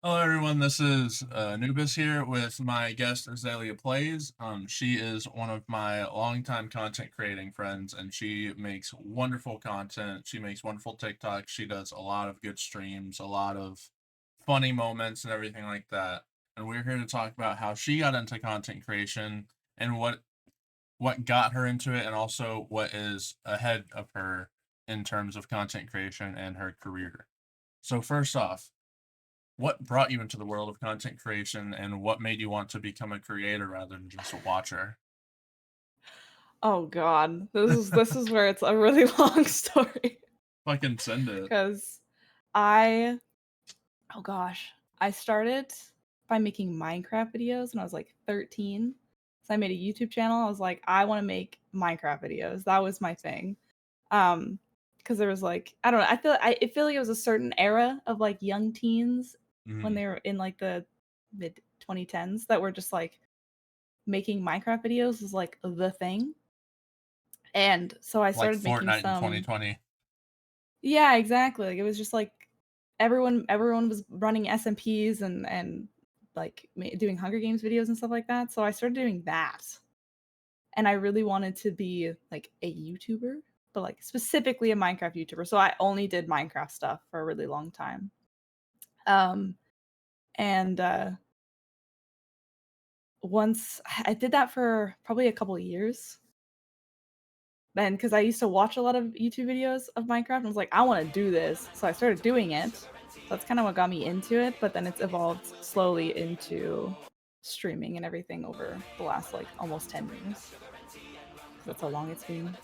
Hello, everyone. This is Anubis here with my guest AzaleaPlays. She is one of my longtime content creating friends, and she makes wonderful content. She makes wonderful TikToks. She does a lot of good streams, a lot of funny moments, and everything like that. And we're here to talk about how she got into content creation and what got her into it, and also what is ahead of her in terms of content creation and her career. So first off, what brought you into the world of content creation and what made you want to become a creator rather than just a watcher? Oh god, this is where it's a really long story. Fucking send it. 'Cause I oh gosh, I started by making Minecraft videos when I was, like, 13. So I made a YouTube channel, I was like, "I wanna make Minecraft videos." That was my thing. Because there was, like I don't know, I feel like it was a certain era of, like, young teens when Mhm. they were in, like, the mid-2010s that were just, like, making Minecraft videos was, like, the thing. And so I Like started making Fortnite in some. 2020. Yeah, exactly, like, it was just, like, everyone was running SMPs and, like, doing Hunger Games videos and stuff like that, so I started doing that, and I really wanted to be, like, a YouTuber, but, like, specifically a Minecraft YouTuber, so I only did Minecraft stuff for a really long time. Um, and, once I did that for probably a couple of years. Then, because I used to watch a lot of YouTube videos of Minecraft and was like, "I wanna do this." So I started doing it. So that's kinda what got me into it, but then it's evolved slowly into streaming and everything over the last, like, almost 10 years. 'Cause that's how long it's been.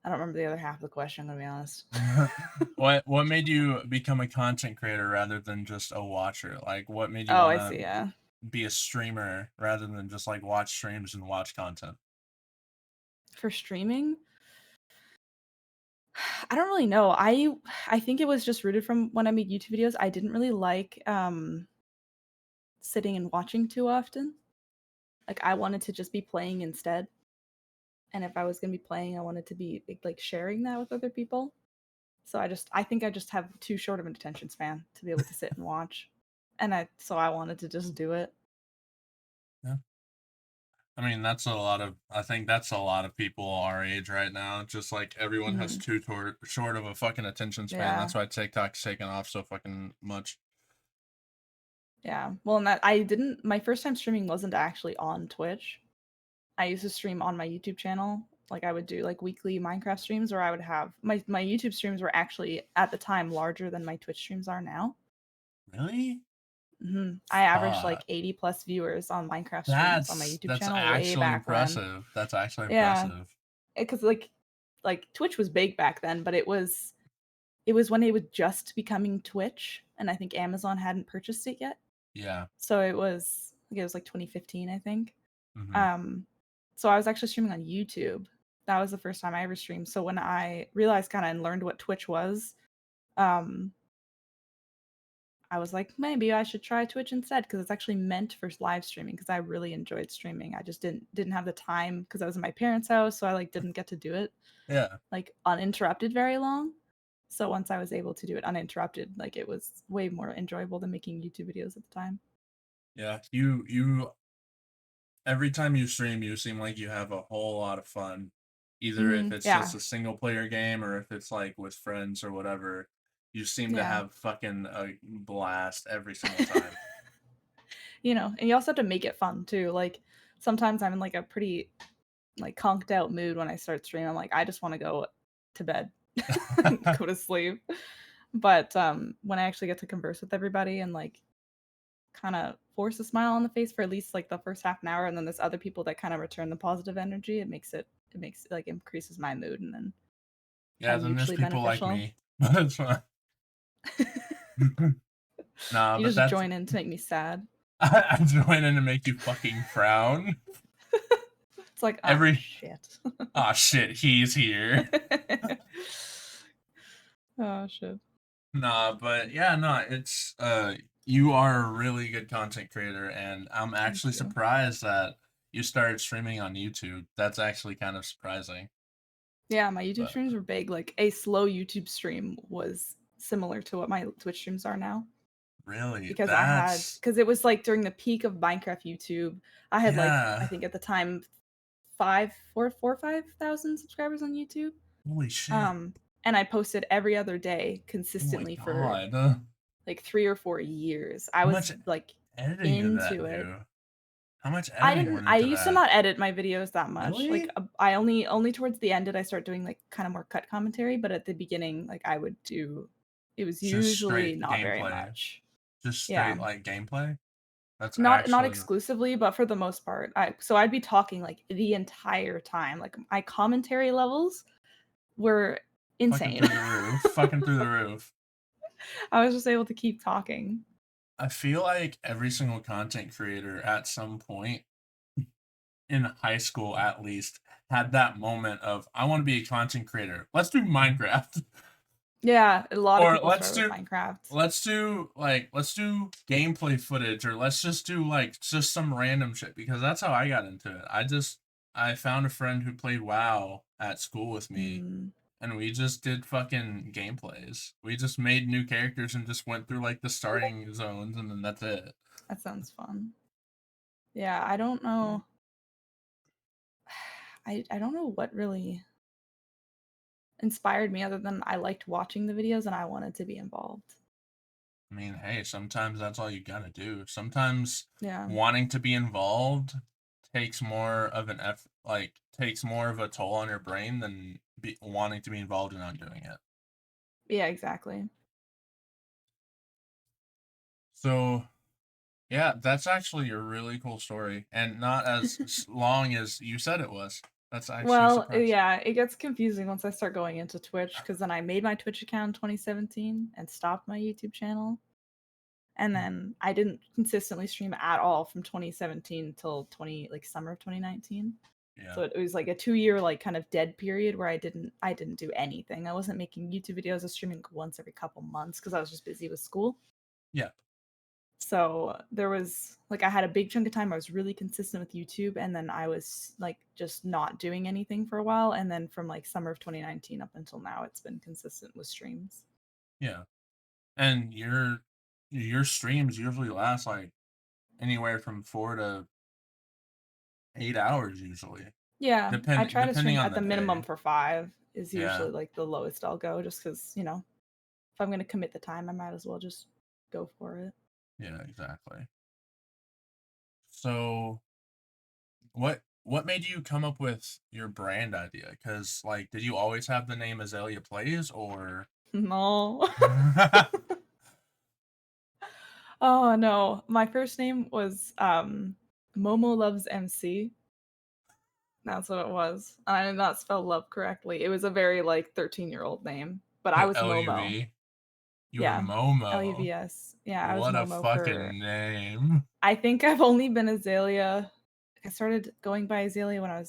I don't remember the other half of the question, I'm gonna be honest. What made you become a content creator rather than just a watcher? Like, what made you Oh, I wanna see, yeah. be a streamer rather than just, like, watch streams and watch content? For streaming, I don't really know. I think it was just rooted from when I made YouTube videos. I didn't really like, sitting and watching too often. Like, I wanted to just be playing instead. And if I was gonna be playing, I wanted to be, like, sharing that with other people. So I think I just have too short of an attention span to be able to sit and watch. And I wanted to just do it. Yeah. I mean, I think that's a lot of people our age right now. Just like everyone has Mhm. too short of a fucking attention span. Yeah. That's why TikTok's taken off so fucking much. Yeah. Well, and that I didn't my first time streaming wasn't actually on Twitch. I used to stream on my YouTube channel. Like, I would do, like, weekly Minecraft streams where I would have my YouTube streams were actually, at the time, larger than my Twitch streams are now. Really? Mhm. I averaged, like, Fuck. 80 plus viewers on Minecraft streams on my YouTube That's channel way actually back when. impressive. That's actually Yeah. impressive. Because like, Twitch was big back then, but it was when it was just becoming Twitch, and I think Amazon hadn't purchased it yet. Yeah. So it was, like, 2015, I think. Mhm. Um, so I was actually streaming on YouTube. That was the first time I ever streamed, so when I realized kinda and learned what Twitch was, um, I was like, "Maybe I should try Twitch instead because it's actually meant for live streaming. Because I really enjoyed streaming. I just didn't have the time because I was in my parents' house, so I, like, didn't get to do it, Yeah. like, uninterrupted very long. So once I was able to do it uninterrupted, like, it was way more enjoyable than making YouTube videos at the time. Yeah. You every time you stream, you seem like you have a whole lot of fun. Either if Mhm. it's just Yeah. a single player game or if it's like with friends or whatever, you seem to Yeah. have fucking a blast every single time. And you also have to make it fun too, like, sometimes I'm in, like, a pretty, like, conked out mood when I start streaming, I'm like, "I just wanna go to bed, go to sleep." But, when I actually get to converse with everybody and, like, kinda force a smile on the face for at least, like, the first half an hour, and then there's other people that kinda return the positive energy, it increases my mood, and then Yeah, kinda then there's mutually people like beneficial. me. That's fine. Nah, You but just that's join in to make me sad. I join in to make you fucking frown. It's like, "Oh, Every shit." ah shit, he's here. Oh, shit. Nah, but yeah, no, it's you are a really good content creator and I'm actually Thank you. surprised that you started streaming on YouTube. That's actually kind of surprising. Yeah, my YouTube But streams were big, like, a slow YouTube stream was similar to what my Twitch streams are now. Really? Because That's it was like during the peak of Minecraft YouTube. I had like, I yeah. think at the time, 5,000 subscribers on YouTube. Holy shit. Um, and I posted every other day Oh my consistently for god. like 3 or 4 years. I How was much like editing did that into it. do? How much editing went I into used to that? not edit my videos that much. Like Really? I only towards the end did I start doing like kind of more cut commentary, but at the beginning like I would do it was Just usually straight not very gameplay. much. Just Yeah. straight like gameplay? That's Not actually exclusively, but for the most part. I'd be talking like the entire time. Like my commentary levels were fucking insane. through the roof. Fucking through the roof. I was just able to keep talking. I feel like every single content creator at some point in high school at least had that moment of I want to be a content creator. Let's do Minecraft. Yeah, a lot of Or people start with Minecraft. let's do gameplay footage, or let's just do like just some random shit, because that's how I got into it. I found a friend who played WoW at school with me, Mm, and we just did fucking gameplays. We just made new characters and just went through like the starting zones, and then that's it. that sounds fun. Yeah, I don't know. I don't know what really inspired me other than I liked watching the videos and I wanted to be involved. I mean, hey, sometimes that's all you gotta do. Sometimes Yeah. wanting to be involved takes more of an takes more of a toll on your brain than wanting to be involved and not doing it. Yeah, exactly. So yeah, that's actually a really cool story, and not as long as you said it was. That's actually Well, surprising. yeah, it gets confusing once I start going into Twitch because then I made my Twitch account in 2017 and stopped my YouTube channel. And then I didn't consistently stream at all from 2017 till like summer of 2019. Yeah, So it was like a 2-year like kind of dead period where I didn't do anything. I wasn't making YouTube videos. I was streaming once every couple months because I was just busy with school. yeah, So there was like I had a big chunk of time I was really consistent with YouTube, and then I was like just not doing anything for a while, and then from like summer of 2019 up until now it's been consistent with streams. yeah. And your streams usually last like anywhere from 4 to 8 hours usually, Yeah, I try to depending stream on at the the minimum day. for 5 is Yeah, usually like the lowest I'll go just cuz, if I'm going to commit the time, I might as well just go for it. yeah, exactly. So what made you come up with your brand idea? Because like, did you always have the name Azalea Plays, or No. Oh no. My first name was Momo Loves MC. That's what it was. I did not spell love correctly. It was a very like 13-year-old name, but I was Momo. LUV? You were Yeah. Momo. LUVS. Yeah, I was What a Momo for fucking name. I think I've only been Azalea. I started going by Azalea when I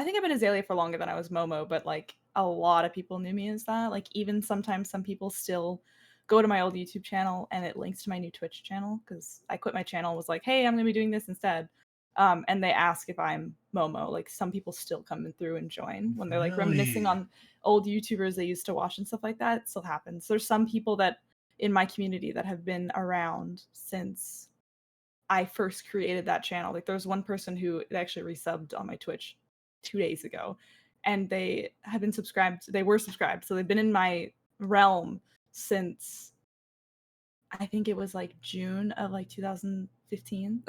think I've been Azalea for longer than I was Momo, but like a lot of people knew me as that. Like even sometimes some people still go to my old YouTube channel and it links to my new Twitch channel because I quit my channel and was like, hey, I'm gonna be doing this instead. And they ask if I'm Momo. Like some people still come in through and join when they're like reminiscing Really? on old YouTubers they used to watch and stuff like that. It still happens. There's some people that in my community that have been around since I first created that channel. Like there's one person who actually resubbed on my Twitch 2 days ago, and they have been subscribed. They were subscribed, so they've been in my realm since I think it was like June of like 2015.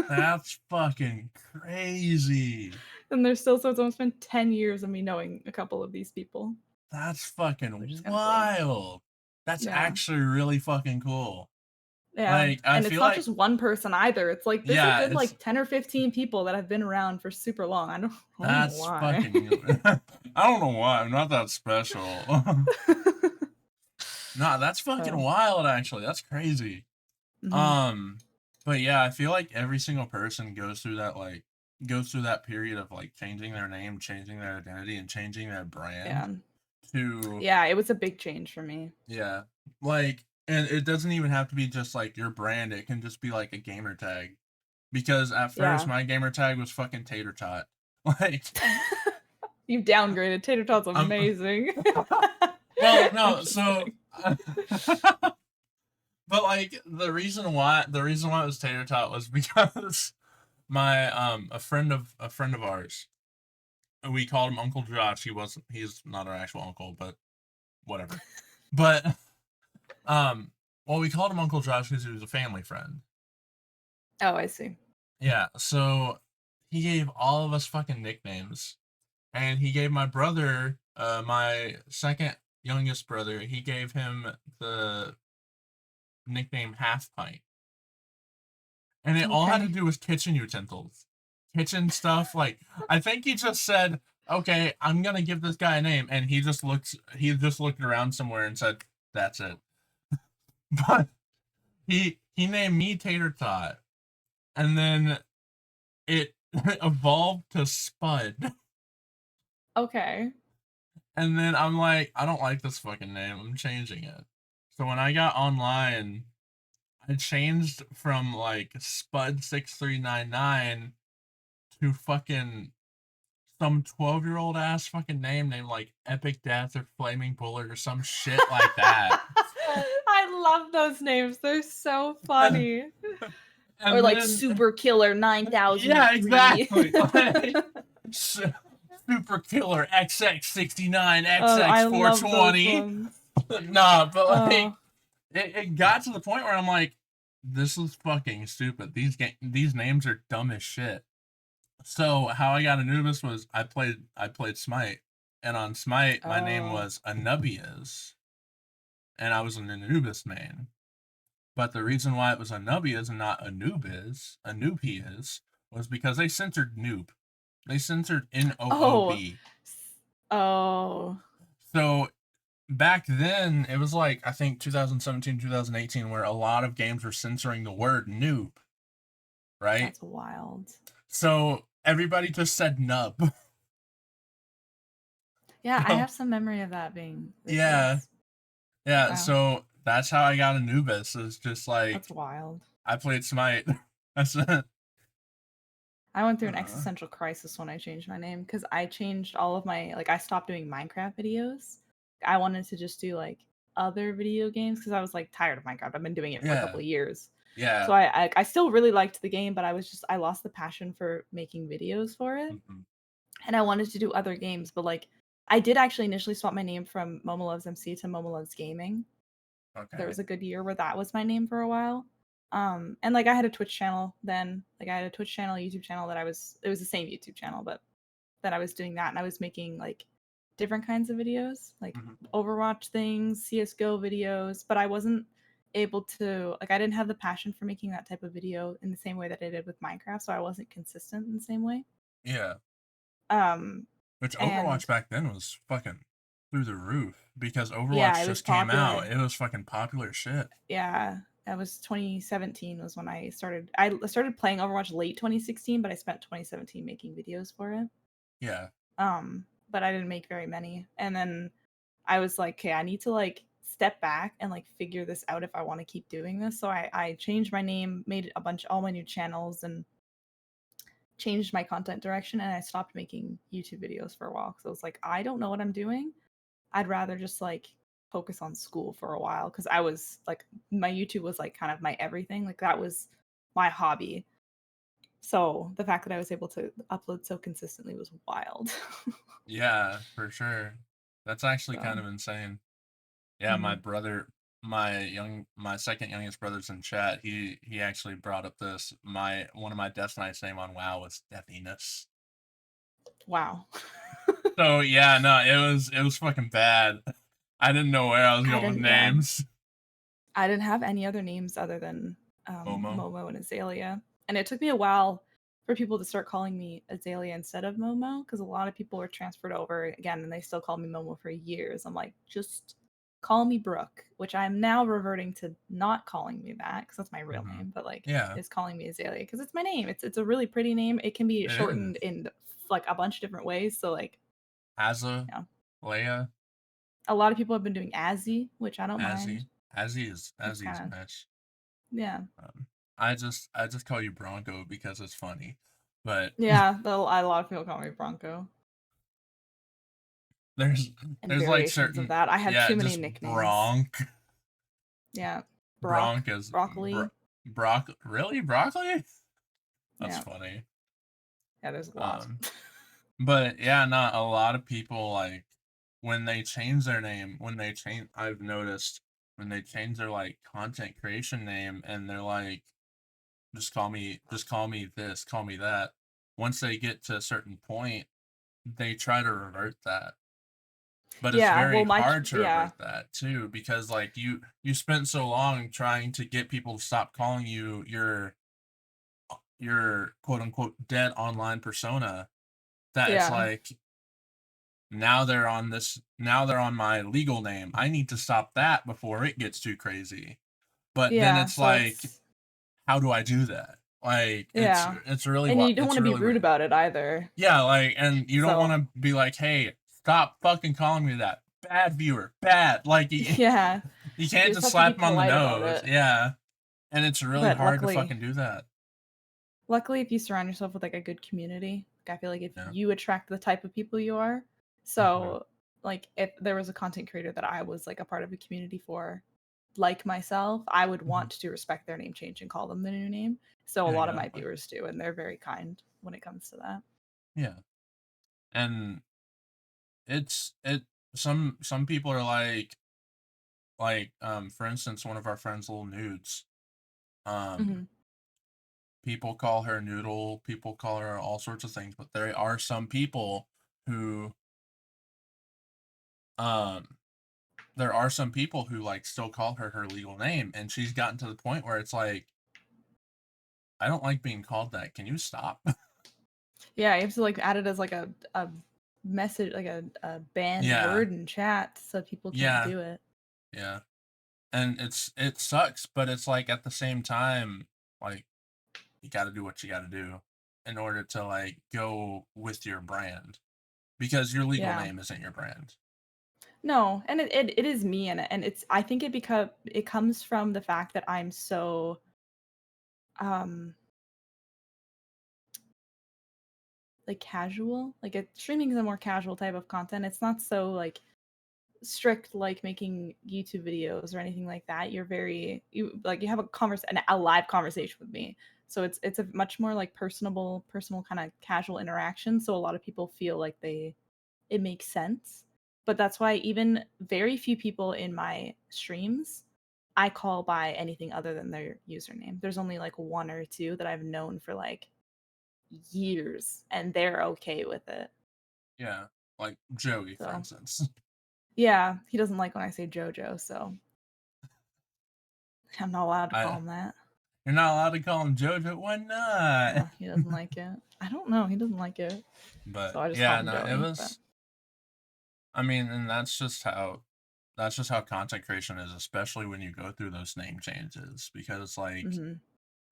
That's fucking crazy. And they're still so it's almost been 10 years of me knowing a couple of these people, That's which fucking is kind of cool. wild. That's Yeah. actually really fucking cool. Yeah. Like, I And it's feel not like, just one person either. It's like there's a yeah, good like 10 or 15 people that have been around for super long. I don't know that's why. fucking, I don't know why. I'm not that special. Nah, that's fucking So, wild, actually. That's crazy. mhm. Um, but yeah, I feel like every single person goes through that period of like changing their name, changing their identity, and changing their brand Yeah. to Yeah, it was a big change for me. yeah. Like, and it doesn't even have to be just like your brand, it can just be like a gamer tag. Because at first Yeah. my gamer tag was fucking tater tot. Like You've downgraded. Tater Tot's I'm amazing. Well, I'm no, just so kidding. but like the reason why it was tater tot was because my a friend of ours, we called him Uncle Josh. He's not our actual uncle, but whatever. But um well, we called him Uncle Josh because he was a family friend. Oh, I see. Yeah, so he gave all of us fucking nicknames. And he gave my brother, my second youngest brother, he gave him the nickname Half Pint. And it all had to Okay. do with kitchen utensils. Kitchen stuff. Like, I think he just said, okay, I'm gonna give this guy a name, and he just looked around somewhere and said, that's it. But he named me Tater Tot, and then it evolved to Spud. Okay. And then I'm like, I don't like this fucking name. I'm changing it. So when I got online, I changed from like Spud6399 to fucking some 12-year-old ass fucking name named like Epic Death or Flaming Bullet or some shit like that. I love those names. They're so funny. Or And like then Super Killer yeah, 9003. exactly. Like, Super Killer XX69 Oh, I love those XX420. ones. Nah, but like Oh, it got to the point where I'm like, this is fucking stupid. These names are dumb as shit. So how I got Anubis was I played Smite, and on Smite my name oh, was Anubias, and I was an Anubis main. But the reason why it was Anubias and not Anubias, was because they censored noob. They censored oh, NOOB. oh. So back then it was like I think 2017, 2018 where a lot of games were censoring the word noob, right? That's wild. So everybody just said nub. Yeah, I So have some memory of that being the yeah, case. yeah. Wow, So that's how I got Anubis. Is just that's like wild. I played Smite. That's it. I went through an Uh, existential crisis when I changed my name because I changed all of my like I stopped doing Minecraft videos. I wanted to just do like other video games because I was like tired of Minecraft. I've been doing it for a yeah, couple of years. So yeah. I still really liked the game, but I lost the passion for making videos for it. Mhm. And I wanted to do other games, but like I did actually initially swap my name from Momo Loves MC to Momo Loves Gaming. There Okay. was a good year where that was my name for a while. And like I had a Twitch channel then. Like I had a Twitch channel, YouTube channel that it was the same YouTube channel, but that I was doing that and I was making like different kinds of videos, like Mhm. Overwatch things, CS:GO videos, but I wasn't able to like I didn't have the passion for making that type of video in the same way that I did with Minecraft, so I wasn't consistent in the same way. Yeah. Um Which and Overwatch back then was fucking through the roof because yeah, Overwatch it was just came out. popular. It was fucking popular shit. Yeah, that was 2017 was when I started playing Overwatch late 2016, but I spent 2017 making videos for it. Yeah. But I didn't make very many. And then I was like, okay, I need to like step back and like figure this out if I want to keep doing this. So I changed my name, made a bunch all my new channels and changed my content direction and I stopped making YouTube videos for a while because I was like, I don't know what I'm doing. I'd rather just like focus on school for a while because I was like my YouTube was like kind of my everything. Like that was my hobby. So the fact that I was able to upload so consistently was wild. Yeah, for sure. That's actually kind So, of insane. Yeah, my mhm. brother, my second youngest brother's in chat. He actually brought up this. My one of my Death Knight's name on WoW was Deathiness. Wow. So yeah, no, it was fucking bad. I didn't know where I was I going with didn't yeah. names. I didn't have any other names other than Momo. Momo and Azalea. And it took me a while for people to start calling me Azalea instead of Momo because a lot of people were transferred over again and they still called me Momo for years. I'm like, just call me Brooke, which I'm now reverting to not calling me that because that's my real Hmm. name, but like Yeah, is calling me Azalea because it's my name. It's a really pretty name. It can be it shortened is. in like a bunch of different ways. So like, Asa, you know, Leia, a lot of people have been doing Azzy, which I don't mind. Azzy. It's Azzy is kind of bitch. yeah. Um, I just call you Bronco because it's funny, but Yeah, a lot of people call me Bronco. There's and there's like variations of certain, that. I have yeah, too many just nicknames. Bronk. Yeah. Bronk is Broccoli. really broccoli? That's Yeah. funny. Yeah, there's a lot. Um, but yeah, not a lot of people like when they change their name, when they change, I've noticed when they change their like content creation name and they're like, just call me this, call me that. Once they get to a certain point, they try to revert that. But it's Yeah, very well, hard to yeah, revert that too, because like you spent so long trying to get people to stop calling you your quote unquote dead online persona that it's yeah, like now they're on my legal name. I need to stop that before it gets too crazy. But then yeah. it's So like, it's how do I do that? Like yeah, it's really and you don't it's want to be really rude weird. about it either. Yeah, like, and you don't want So to be like, hey, stop fucking calling me that. Bad viewer, bad. Like yeah, you you can't just just have to be slap him on the polite about nose. it. Yeah, and it's really But hard to luckily, fucking do that. luckily, if you surround yourself with like a good community, like I feel like if Yeah. you attract the type of people you are, Hmm. so like if there was a content creator that I was like a part of a community for, like myself, I would Hmm. want to respect their name change and call them the new name. So a Yeah, lot of my exactly. viewers do, and they're very kind when it comes to that. Yeah, and it some people are for instance, one of our friends, Little Nudes. Um, Hmm. People call her Noodle. People call her all sorts of things, but there are some people who um there are some people who like still call her her legal name, and she's gotten to the point where it's like, I don't like being called that. Can you stop? Yeah, you have to like add it as like a message, like a banned Yeah, word in chat, so people can't yeah, do it. yeah. And it sucks, but it's like at the same time, like you got to do what you got to do in order to like go with your brand because your legal Yeah. name isn't your brand. No, and it is me, and it's I think it comes from the fact that I'm so um like casual. Like streaming is a more casual type of content. It's not so like strict like making YouTube videos or anything like that. You're very you have a live conversation with me. So it's a much more like personal kind of casual interaction. So a lot of people feel like it makes sense. But that's why even very few people in my streams I call by anything other than their username. There's only like one or two that I've known for like years and they're okay with it. Yeah, like Joey, for So, instance. yeah, he doesn't like when I say JoJo, so I'm not allowed to call I him that. You're not allowed to call him JoJo. Why not? No, he doesn't like it. I don't know, he doesn't like it. But So I just call yeah, him no, it Joey, but was. I mean, and that's just how content creation is, especially when you go through those name changes, because like mhm.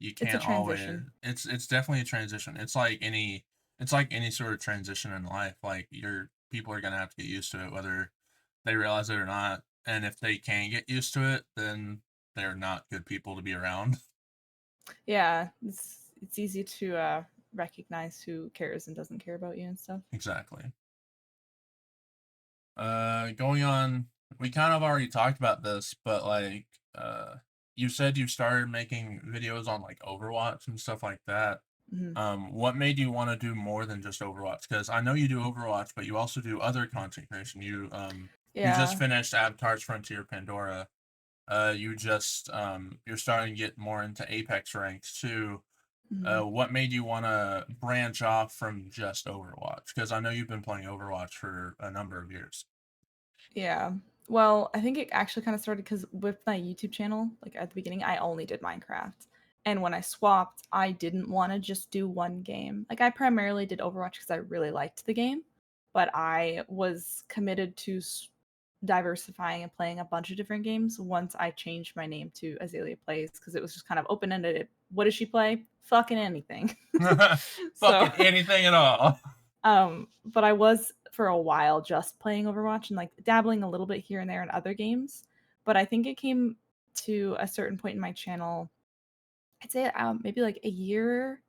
you It's a can't always. transition. It's definitely a transition. It's like any sort of transition in life. Like your people are gonna have to get used to it, whether they realize it or not. And if they can get used to it, then they're not good people to be around. Yeah, it's easy to recognize who cares and doesn't care about you and stuff. Exactly. Going on, we kind of already talked about this, but like, you said you started making videos on like Overwatch and stuff like that. Mhm. What made you want to do more than just Overwatch? Because I know you do Overwatch, but you also do other content creation. You just Yeah. finished Avatar's Frontier Pandora. You're starting to get more into Apex ranks too. Mhm. What made you want to branch off from just Overwatch? Because I know you've been playing Overwatch for a number of years. Yeah. Well, I think it actually kind of started because with my YouTube channel, like at the beginning, I only did Minecraft. And when I swapped, I didn't want to just do one game. Like I primarily did Overwatch because I really liked the game, but I was committed to diversifying and playing a bunch of different games once I changed my name to Azalea Plays because it was just kind of open ended. What does she play? Fucking anything. So Fucking anything at all. but I was for a while just playing Overwatch and like dabbling a little bit here and there in other games. But I think it came to a certain point in my channel. I'd say maybe like a year,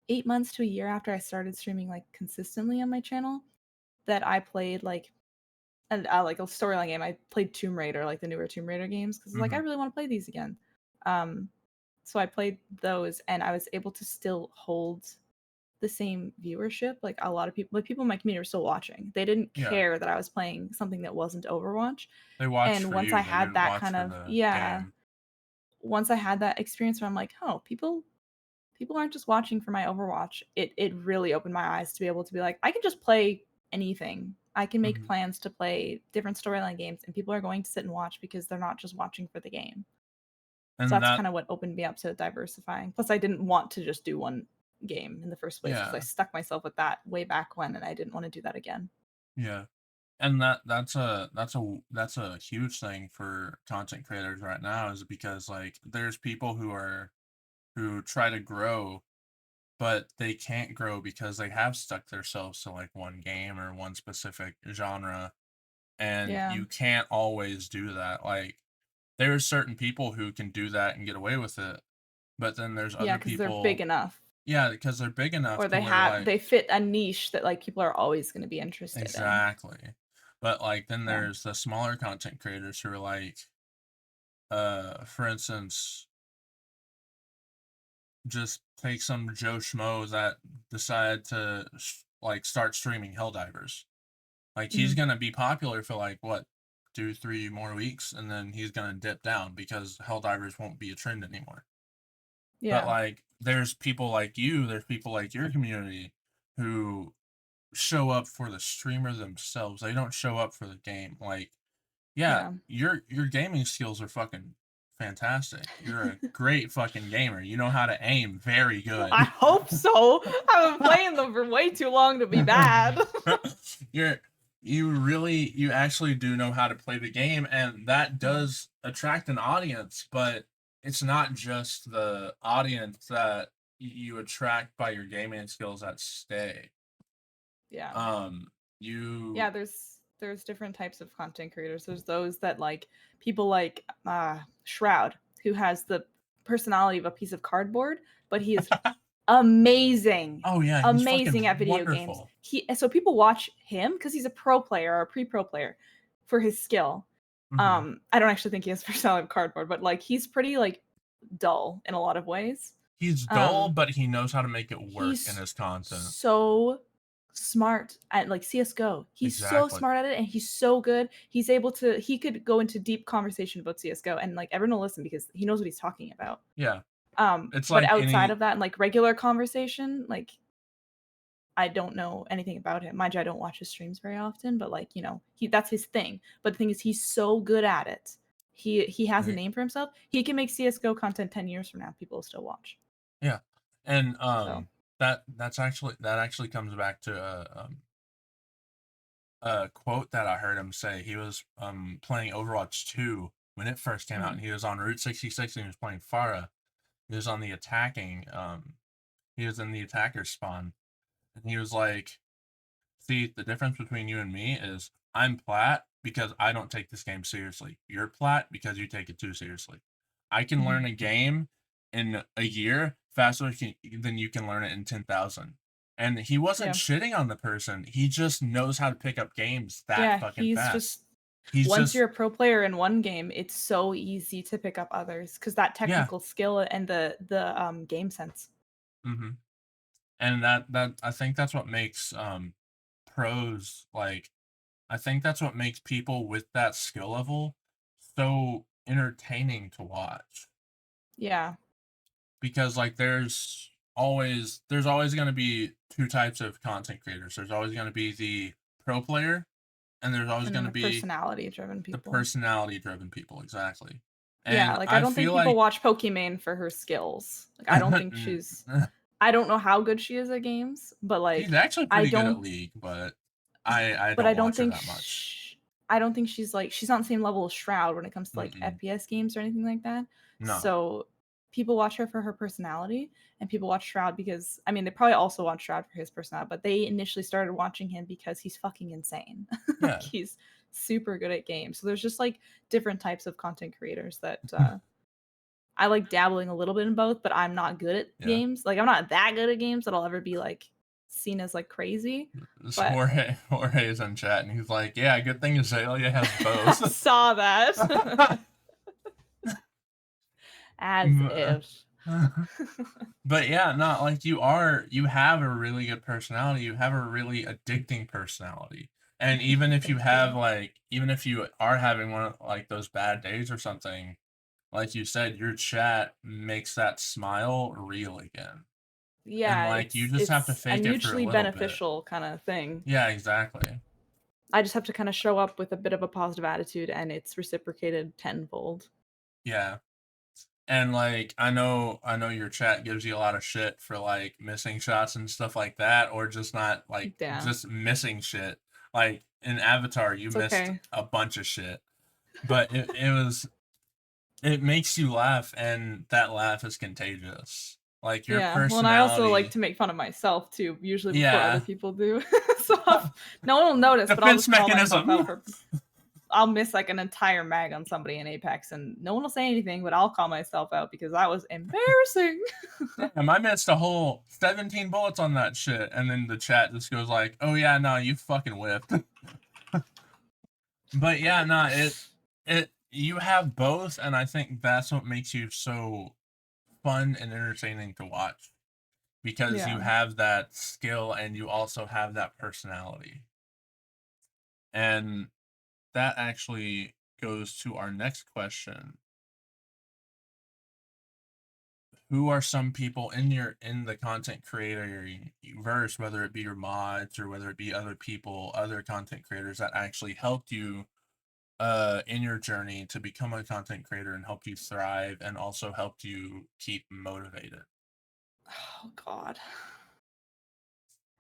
8 months to a year after I started streaming like consistently on my channel. that I played like like a storyline game. I played Tomb Raider, like the newer Tomb Raider games, because like I Mhm. really want to play these again. Um, so I played those, and I was able to still hold the same viewership. Like a lot of people, like people in my community were still watching. They didn't Yeah. care that I was playing something that wasn't Overwatch. They watched And for once I you, they had didn't that watch kind for of the yeah, game. once I had that experience where I'm like, oh, people aren't just watching for my Overwatch. It really opened my eyes to be able to be like, I can just play anything. I can make Mhm. plans to play different storyline games, and people are going to sit and watch because they're not just watching for the game. So And that's that kind of what opened me up to diversifying. Plus, I didn't want to just do one game in the first place because I yeah, stuck myself with that way back when, and I didn't want to do that again. yeah. And that's a huge thing for content creators right now is because, like, there's people who try to grow, but they can't grow because they have stuck themselves to, like, one game or one specific genre, and Yeah, you can't always do that. Like, there's certain people who can do that and get away with it, but then there's yeah, other because they're big people. have Yeah, because they're big enough or to where, like. they fit a niche that like people are always going to be interested in. Exactly. But, like, then Yeah, there's the smaller content creators who are like, for instance, just take some Joe Schmo that decided to like start streaming Helldivers. Like, he's hmm, gonna be popular for like what, 2, 3 more weeks, and then he's gonna dip down because Helldivers won't be a trend anymore. But, yeah, like, there's people like you, there's people like your community who show up for the streamer themselves. They don't show up for the game. Like, yeah, yeah. your gaming skills are fucking fantastic. You're a great fucking gamer. You know how to aim very I good. hope so. I've been playing them for way too long to be bad. you're you actually do know how to play the game, and that Yeah. does attract an audience, but it's not just the audience that you attract by your gaming skills that stay. Yeah. Um Yeah, you there's different types of content creators. There's those that like people like Shroud, who has the personality of a piece of cardboard, but he is amazing. Oh yeah, he's Amazing fucking at video games. wonderful. So people watch him because he's a pro player or a pre-pro player for his skill. Mhm. I don't actually think he has personality of cardboard, but like he's pretty like dull in a lot of ways. He's dull, Um but he knows how to make it work in He's his content. so smart at like CS:GO. He's so Exactly. smart at it and he's so good. He could go into deep conversation about CS:GO and like everyone will listen because he knows what he's talking about. Yeah. It's But like outside any. of that and like regular conversation, like I don't know anything about him. Mind you, I don't watch his streams very often, but like, that's his thing. But the thing is he's so good at it. He has a Right. name for himself. He can make CS:GO content 10 years from now. People will still watch. Yeah. And So, that actually comes back to a quote that I heard him say. He was playing Overwatch 2 when it first came out, mm, and he was on Route 66 and he was playing Pharah. He was on the attacking he was in the attacker spawn, and he was like, see, the difference between you and me is I'm plat because I don't take this game seriously. You're plat because you take it too seriously. I can mhm. learn a game in a year faster than you can learn it in 10,000. And he wasn't Yeah. shitting on the person. He just knows how to pick up games that Yeah, fucking he's fast. just He's once just, you're a pro player in one game, it's so easy to pick up others because that yeah. technical skill and the game sense. hmm And that I think that's what makes pros, like, I think that's what makes people with that skill level so entertaining to watch. Yeah, Because, like, there's always going to be two types of content creators. There's always going to be the pro player, and there's always and going then to the be personality-driven the people. personality driven people, exactly. Yeah, And like, I I don't think feel people like watch Pokimane for her skills. Like, I don't think I don't know how good she is at games, but, she's like, actually I pretty good at don't League, but I but I don't don't watch her think that much. I don't think she's not the same level as Shroud when it comes to like Mm-mm. FPS games or anything like that. No. So people watch her for her personality and people watch Shroud because I mean they probably also watch Shroud for his personality, but they initially started watching him because he's fucking insane. Like Yeah. he's super good at games. So there's just like different types of content creators that I like dabbling a little bit in both, but I'm not good at Yeah. games. Like I'm not that good at games that I'll ever be like seen as like crazy. This But Jorge is in chat, and he's like, "Yeah, good thing Azalea has I both." saw that. As if. But yeah, not like you have a really good personality. You have a really addicting personality. And even if you Thank have you. like, even if you are having one of like those bad days or something, like you said, your chat makes that smile real again. And Yeah, like you just have to it's a fake it for a mutually little bit. beneficial kind of thing. Yeah, exactly. I just have to kind of show up with a bit of a positive attitude and it's reciprocated tenfold. Yeah. And like I know your chat gives you a lot of shit for like missing shots and stuff like that, or just not like Yeah, just missing shit. Like in Avatar, you it's missed okay. a bunch of shit, but it makes you laugh, and that laugh is contagious. Like your Yeah, well, and I also like personality, to make fun of myself too, usually before other yeah. people do. So no one will notice, but I'll Defense just call myself out mechanism. for I'll miss like an entire mag on somebody in Apex and no one will say anything, but I'll call myself out because that was embarrassing. Damn, I missed a whole 17 bullets on that shit, and then the chat just goes like, "Oh yeah, no, you fucking whiffed." But yeah, no, it you have both, and I think that's what makes you so fun and entertaining to watch because you Yeah. have that skill and you also have that personality. And that actually goes to our next question. Who are some people in the content creator verse, whether it be your mods or whether it be other people, other content creators that actually helped you in your journey to become a content creator and helped you thrive and also helped you keep motivated? Oh god.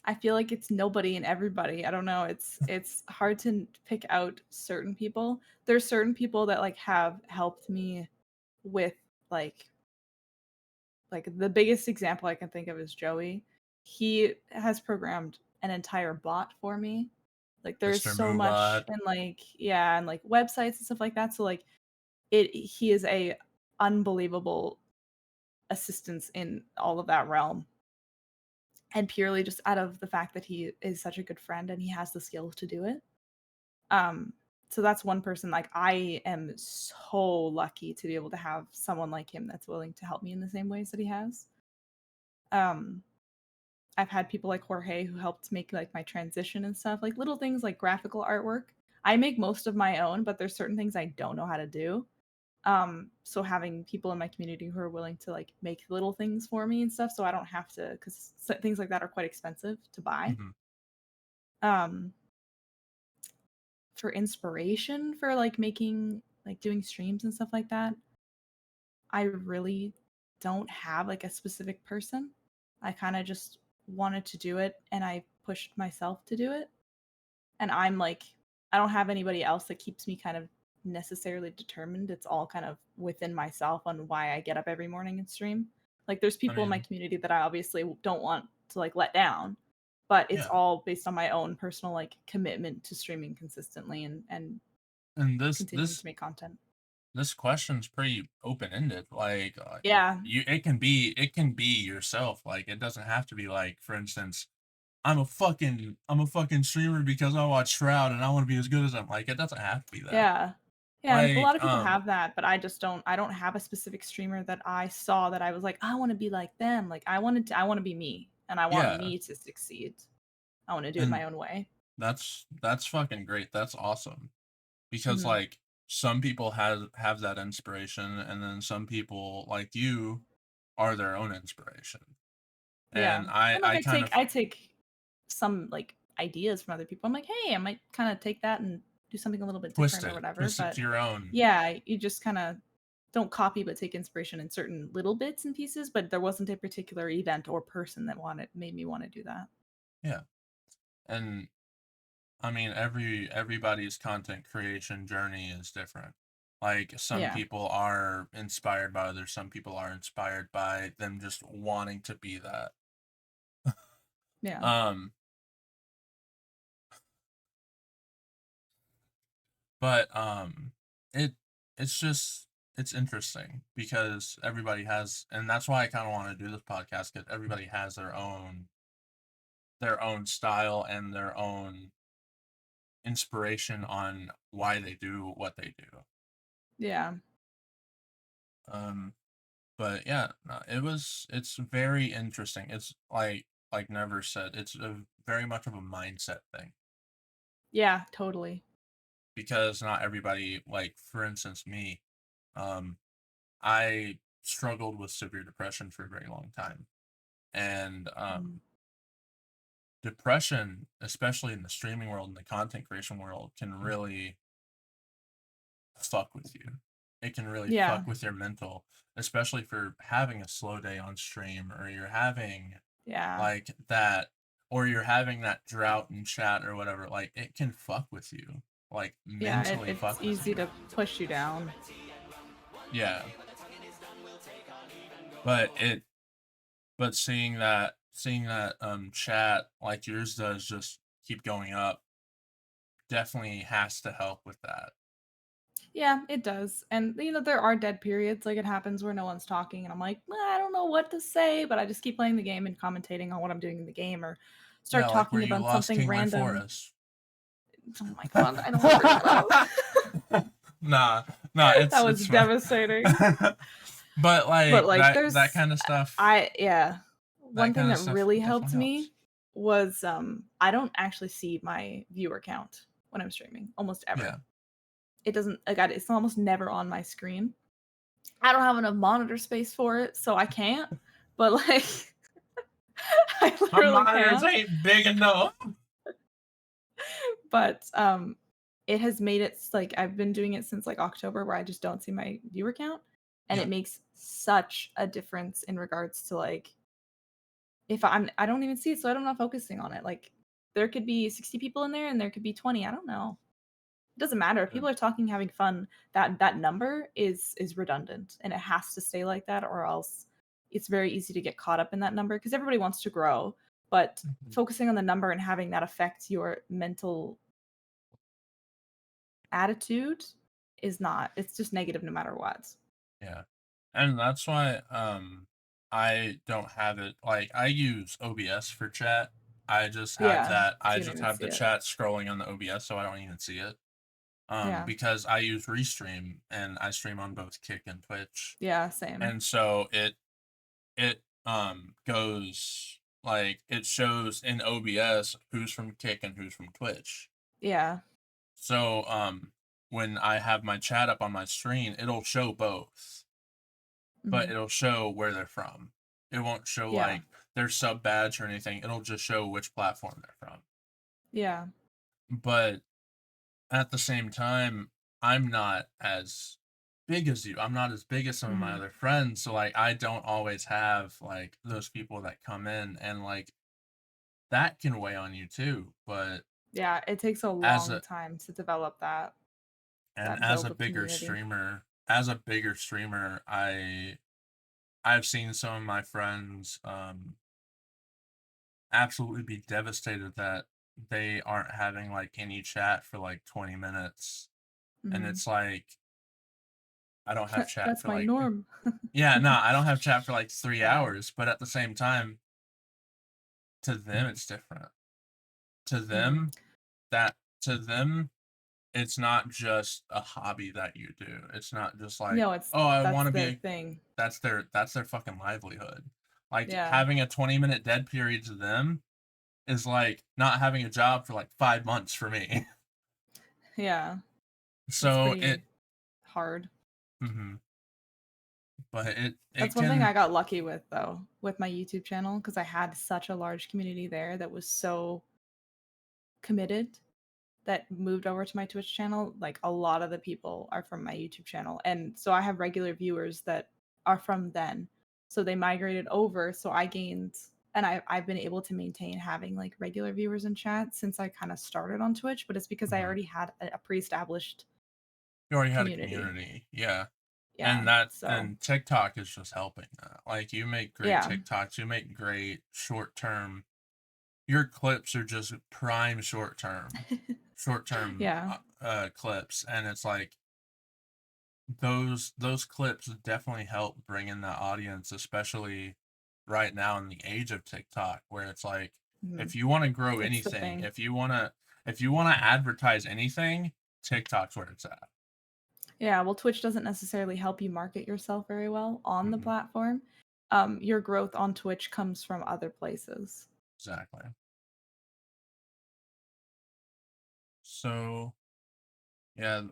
I feel like it's nobody and everybody. I don't know. It's hard to pick out certain people. There's certain people that like have helped me with like the biggest example I can think of is Joey. He has programmed an entire bot for me. Like there's Mr. so much Moobot. and like yeah, and like websites and stuff like that. So like it he is a unbelievable assistance in all of that realm. And purely just out of the fact that he is such a good friend and he has the skills to do it. Um, so that's one person like I am so lucky to be able to have someone like him that's willing to help me in the same ways that he has. Um, I've had people like Jorge who helped make like my transition and stuff, like little things like graphical artwork. I make most of my own, but there's certain things I don't know how to do. So having people in my community who are willing to like make little things for me and stuff so I don't have to cuz things like that are quite expensive to buy. Mhm. Um for inspiration for like making like doing streams and stuff like that, I really don't have like a specific person. I kind of just wanted to do it and I pushed myself to do it. And I'm like, I don't have anybody else that keeps me kind of necessarily determined. It's all kind of within myself on why I get up every morning and stream. Like there's I people in my mean, community that I obviously don't want to like let down, but it's yeah. all based on my own personal like commitment to streaming consistently and And continuing to make content. this question's pretty open-ended. Like Yeah. you it can be yourself. Like it doesn't have to be like, for instance, I'm a fucking streamer because I watch Shroud and I want to be as good as him. Like it doesn't have to be that. Yeah. Yeah, and a lot Like of people have that, but I don't have a specific streamer that I saw that I was like, I want to be like them. Like I want to be me and I want yeah, me to succeed. I want to do it and my own way. that's fucking great. That's awesome. Because Mhm. like some people have that inspiration, and then some people like you are their own inspiration. Yeah. And And like I kind of I take some like ideas from other people. I'm like, "Hey, I might kind of take that and do something a little bit different or whatever." twist it But to your own. yeah, you just kind of don't copy but take inspiration in certain little bits and pieces, but there wasn't a particular event or person that wanted made me want to do that. Yeah. And I mean, everybody's content creation journey is different. Like some Yeah. people are inspired by others, some people are inspired by them just wanting to be that. Yeah. Um, but it it's just it's interesting because everybody has, and that's why I kind of want to do this podcast because everybody has their own their own style and their own inspiration on why they do what they do. Yeah. Um, but yeah, no, it's very interesting. It's like Never said, it's a very much of a mindset thing Yeah, totally. because not everybody, like for instance me, um, I struggled with severe depression for a very long time, and Mm. depression, especially in the streaming world and the content creation world, can really fuck with you. It can really Yeah. fuck with your mental, especially for having a slow day on stream, or you're having Yeah. like that, or you're having that drought in chat or whatever. Like it can fuck with you, like Yeah, mentally it's fuck with easy you. to push you down. Yeah, but seeing that chat like yours does just keep going up definitely has to help with that. Yeah, it does. And there are dead periods. Like it happens where no one's talking, and I'm like, I don't know what to say, but I just keep playing the game and commentating on what I'm doing in the game, or Yeah, start like where talking you about lost something Kingly random. Forest. Oh my god, I don't want to bring that up. Nah, nah, That was it's fine. devastating. But But like like that kind of stuff, yeah. One thing that really helped definitely me helps. was I don't actually see my viewer count when I'm streaming almost ever. Yeah. It doesn't like it's almost never on my screen. I don't have enough monitor space for it, so I can't. But like I My literally monitors can't. ain't big enough. But it has made it like I've been doing it since like October where I just don't see my viewer count, and Yeah. it makes such a difference in regards to like if I don't even see it, so I'm not focusing on it. Like there could be 60 people in there and there could be 20. I don't know. It doesn't matter. If Yeah. people are talking, having fun, that number is redundant and it has to stay like that, or else it's very easy to get caught up in that number because everybody wants to grow. But Mhm. focusing on the number and having that affect your mental attitude is not. It's just negative no matter what. Yeah. And that's why I don't have it, like I use OBS for chat. Yeah. I So you don't just even have see the it. chat scrolling on the OBS so I don't even see it. Yeah. Because I use Restream and I stream on both Kick and Twitch. Yeah, same. And so it goes like it shows in OBS who's from Kick and who's from Twitch. Yeah. So when I have my chat up on my screen, it'll show both, but Mhm. it'll show where they're from. It won't show Yeah. like their sub badge or anything. It'll just show which platform they're from. Yeah. But at the same time, I'm not as big as you. I'm not as big as some of my Mhm. other friends. So like I don't always have like those people that come in, and like that can weigh on you too. But Yeah, it takes a as long a time to develop and that build of community. as a bigger streamer, I've seen some of my friends absolutely be devastated that they aren't having like any chat for like 20 minutes. And Mhm. it's like I don't have chat That's for my like norm. yeah, no, I don't have chat for like 3 Yeah. hours, but at the same time, to them it's different. To Mhm. them, that to them it's not just a hobby that you do. It's not just like, No, it's "Oh, I want that's to be their a," thing. that's their fucking livelihood. Like Yeah. having a 20-minute dead period to them is like not having a job for like 5 months for me. Yeah. It's So it pretty hard. mhm, but it That's one thing I can got lucky with though, with my YouTube channel, because I had such a large community there that was so committed that moved over to my Twitch channel. Like a lot of the people are from my YouTube channel. And so I have regular viewers that are from then. So they migrated over. So I gained and I've been able to maintain having like regular viewers in chat since I kind of started on Twitch, but it's because I mhm. already had a pre-established You already had a community. community. Yeah. Yeah. So And TikTok is just helping that. Like you make great yeah. TikToks, you make great short-term, your clips are just prime short-term Yeah. clips, and it's like those clips definitely help bring in that audience, especially right now in the age of TikTok where it's like Mhm. If you want to grow It's the anything, thing. if you want to advertise anything, TikTok's where it's at. Yeah, well, Twitch doesn't necessarily help you market yourself very well on the Mhm. platform. Your growth on Twitch comes from other places. Exactly. So yeah,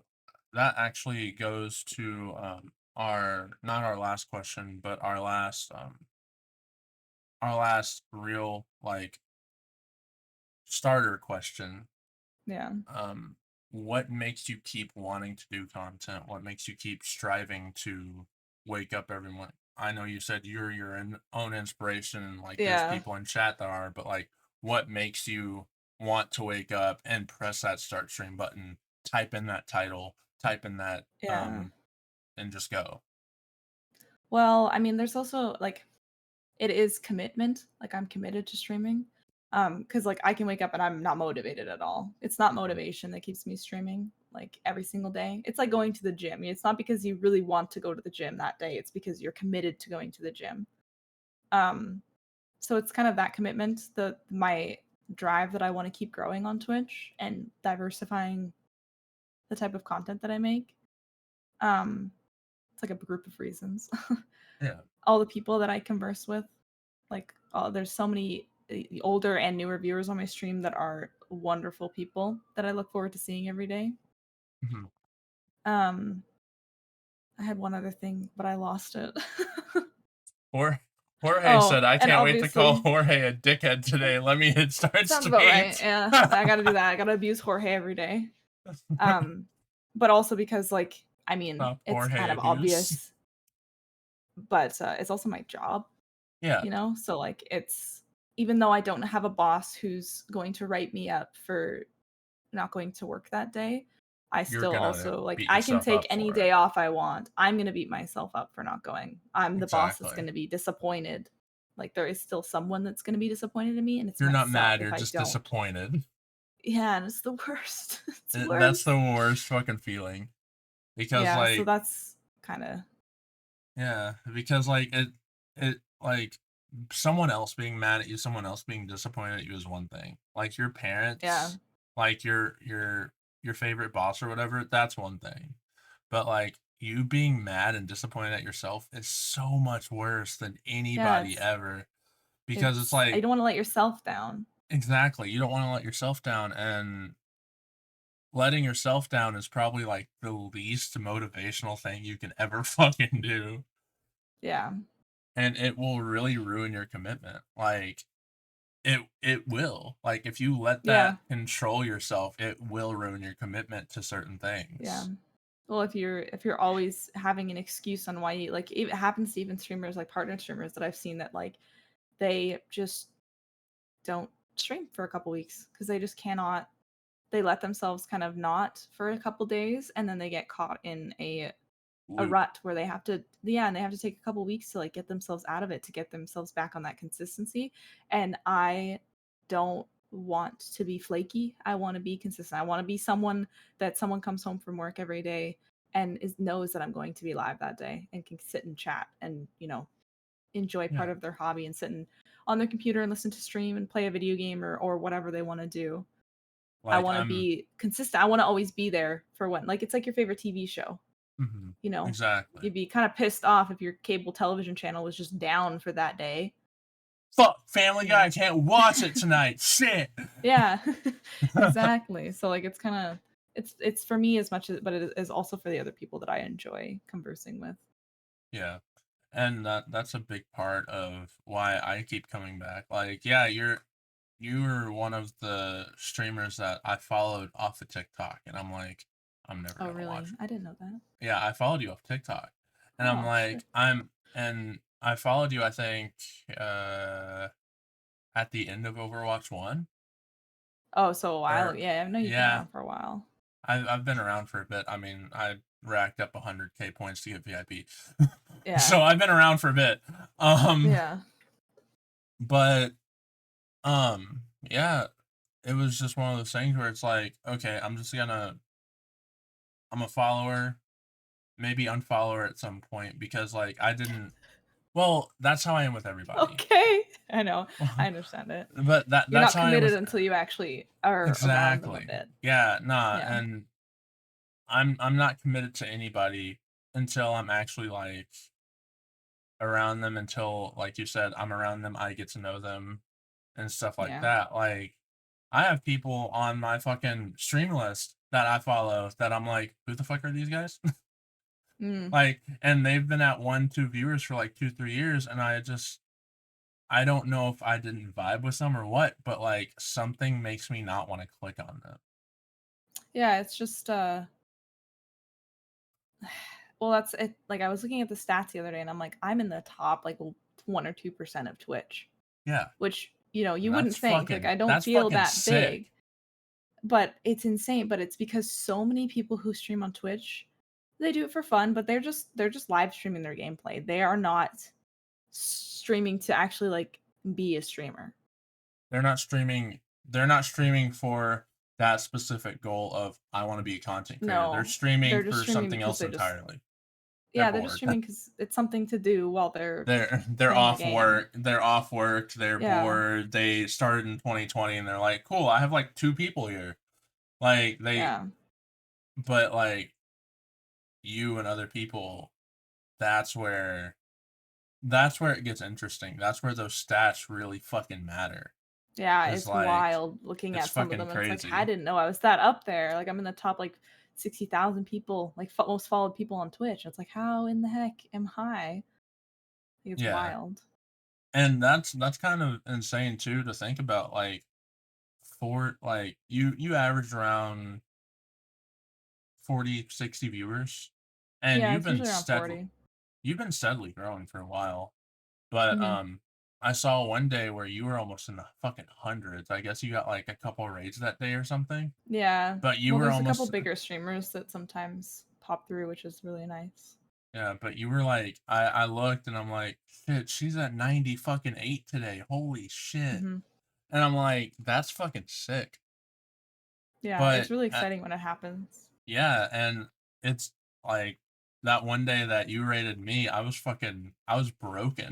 that actually goes to our not our last question, but our last real like starter question. Yeah. um what makes you keep wanting to do content? What makes you keep striving to wake up every morning? I know you said you're your own inspiration, and like there's Yeah. people in chat that are, but like what makes you want to wake up and press that start stream button, type in that title, type in that Yeah. and just go? Well, I mean, there's also like it is commitment. Like I'm committed to streaming. Cuz like I can wake up and I'm not motivated at all. It's not Mhm. motivation that keeps me streaming like every single day. It's like going to the gym. It's not because you really want to go to the gym that day. It's because you're committed to going to the gym. Um so it's kind of that commitment, the my drive that I want to keep growing on Twitch and diversifying the type of content that I make. Um it's like a group of reasons. Yeah. All the people that I converse with, like, there's so many older and newer viewers on my stream that are wonderful people that I look forward to seeing every day. Mhm. Um, I had one other thing, but I lost it. Or Jorge Oh, said, I and can't wait to call obviously, Jorge a dickhead today. Let me hit start sounds about right. streams. Yeah, I got to do that. I got to abuse Jorge every day. Um, but also because, like, I mean, Stop it's Jorge kind of abuse. obvious, but it's also my job, Yeah, you know? So, like, it's even though I don't have a boss who's going to write me up for not going to work that day, I you're still gonna also like beat I can yourself take up any for it. day off I want. I'm going to beat myself up for not going. I'm the boss that's Exactly. going to be disappointed. Like there is still someone that's going to be disappointed in me and it's You're not myself mad, if you're I just don't. disappointed. Yeah, and it's the worst. It's That's worse. the worst fucking feeling. Because Yeah, so like, that's kind of yeah, because like it like someone else being mad at you, someone else being disappointed at you is one thing. Like your yeah. parents, like your favorite boss or whatever, that's one thing. But like you being mad and disappointed at yourself is so much worse than Yeah, anybody ever, because it's it's you like, don't want to let yourself down. exactly, you don't want to let yourself down, and letting yourself down is probably like the least motivational thing you can ever fucking do. Yeah. And it will really ruin your commitment. Like it will. Like if you let that Yeah. control yourself, it will ruin your commitment to certain Yeah. things. Well, if you're always having an excuse on why you like it happens to even streamers like partner streamers that I've seen that like they just don't stream for a couple weeks because they just cannot they let themselves kind of not for a couple days and then they get caught in a Loop. rut where they have to yeah and they have to take a couple weeks to like get themselves out of it to get themselves back on that consistency and I don't want to be flaky. I want to be consistent. I want to be someone that someone comes home from work every day and knows that I'm going to be live that day and can sit and chat and enjoy part Yeah. of their hobby and sit on their computer and listen to stream and play a video game or whatever they want to do. I Like want to I'm be consistent. I want to always be there for when like it's like your favorite TV show, mhm, you know. exactly. You'd be kind of pissed off if your cable television channel was just down for that day, Fuck Family you Guy, I know. can't watch it tonight. Shit. Yeah. Exactly. So like it's kind of it's for me as much as but it is also for the other people that I enjoy conversing with. Yeah. And that's a big part of why I keep coming back. Like, yeah, you were one of the streamers that I followed off of TikTok, and I'm like, I'm never Oh, gonna really? watch. I didn't know that. Yeah, I followed you off TikTok, and I'm Oh, like, shit. and I followed you, I think, at the end of Overwatch 1, Oh, so a while. or Yeah, I know you've been yeah, around for a while. I've been around for a bit. I mean, I racked up 100K points to get VIP, Yeah. so I've been around for a bit. Um, Yeah. but yeah, it was just one of those things where it's like, okay, I'm a follower, maybe unfollow her at some point, because like I didn't Well, that's how I am with everybody. Okay. I know. I understand it. But You're that's not how I am committed with until you actually are around them a exactly. bit. Yeah, nah, Yeah. and I'm not committed to anybody until I'm actually, like, around them until, like you said, I'm around them, I get to know them and stuff like Yeah. that. Like, I have people on my fucking stream list that I follow that I'm like, "Who the fuck are these guys?" Mm. Like, and they've been at 1, 2 viewers for, like, 2, 3 years, and I don't know if I didn't vibe with them or what, but, like, something makes me not wanna click on them. Yeah, it's just well, that's it. Like I was looking at the stats the other day and I'm like, I'm in the top like 1 or 2% of Twitch, Yeah, which, you wouldn't think. Like I don't that's feel fucking that sick. big, but it's insane. But it's because so many people who stream on Twitch, they do it for fun, but they're just live streaming their gameplay. They are not streaming to actually like be a streamer. They're not streaming for that specific goal of, "I wanna be a content creator." They're No, streaming they're just for streaming something because else they just entirely. They're yeah, they're just bored. streaming because it's something to do while they're They're playing the off game. work, they're Yeah, bored, they started in 2020 and they're like, "Cool, I have, like, 2 people here." Like, yeah. but, like, you and other people, that's where that's where it gets interesting. That's where those stats really fucking matter. Yeah, Is it's like, wild looking it's at some of fucking them, and it's like, I crazy. didn't know I was that up there, like, I'm in the top, like, 60,000 people, like, most followed people on Twitch, it's like, how in the heck am I? Like, it's Yeah. wild. And that's kind of insane too to think about, like, for like, you average around 40, 60 viewers, and Yeah, it's usually around 40. you've been steadily growing for a while. But, Mhm. I saw one day where you were almost in the fucking hundreds. I guess you got, like, a couple raids that day or something, Yeah. but you Well, were there's a couple almost bigger streamers that sometimes pop through, which is really nice. yeah, but you were like I looked and I'm like, "Shit, she's at 90 fucking 8 today. Holy shit." Mhm. And I'm like, "That's fucking sick." Yeah, it's But, really exciting when it happens. yeah, and it's like that one day that you rated me, I was broken.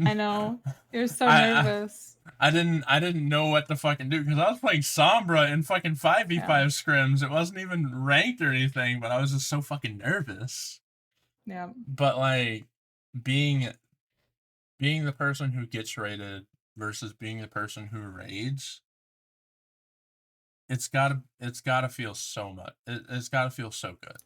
I know. You're so I nervous. I didn't know what to fucking do because I was playing Sombra in fucking Yeah. 5v5 scrims. It wasn't even ranked or anything, but I was just so fucking nervous. Yeah. But like being being the person who gets rated versus being the person who raids, it's gotta feel so much. It's gotta feel so good.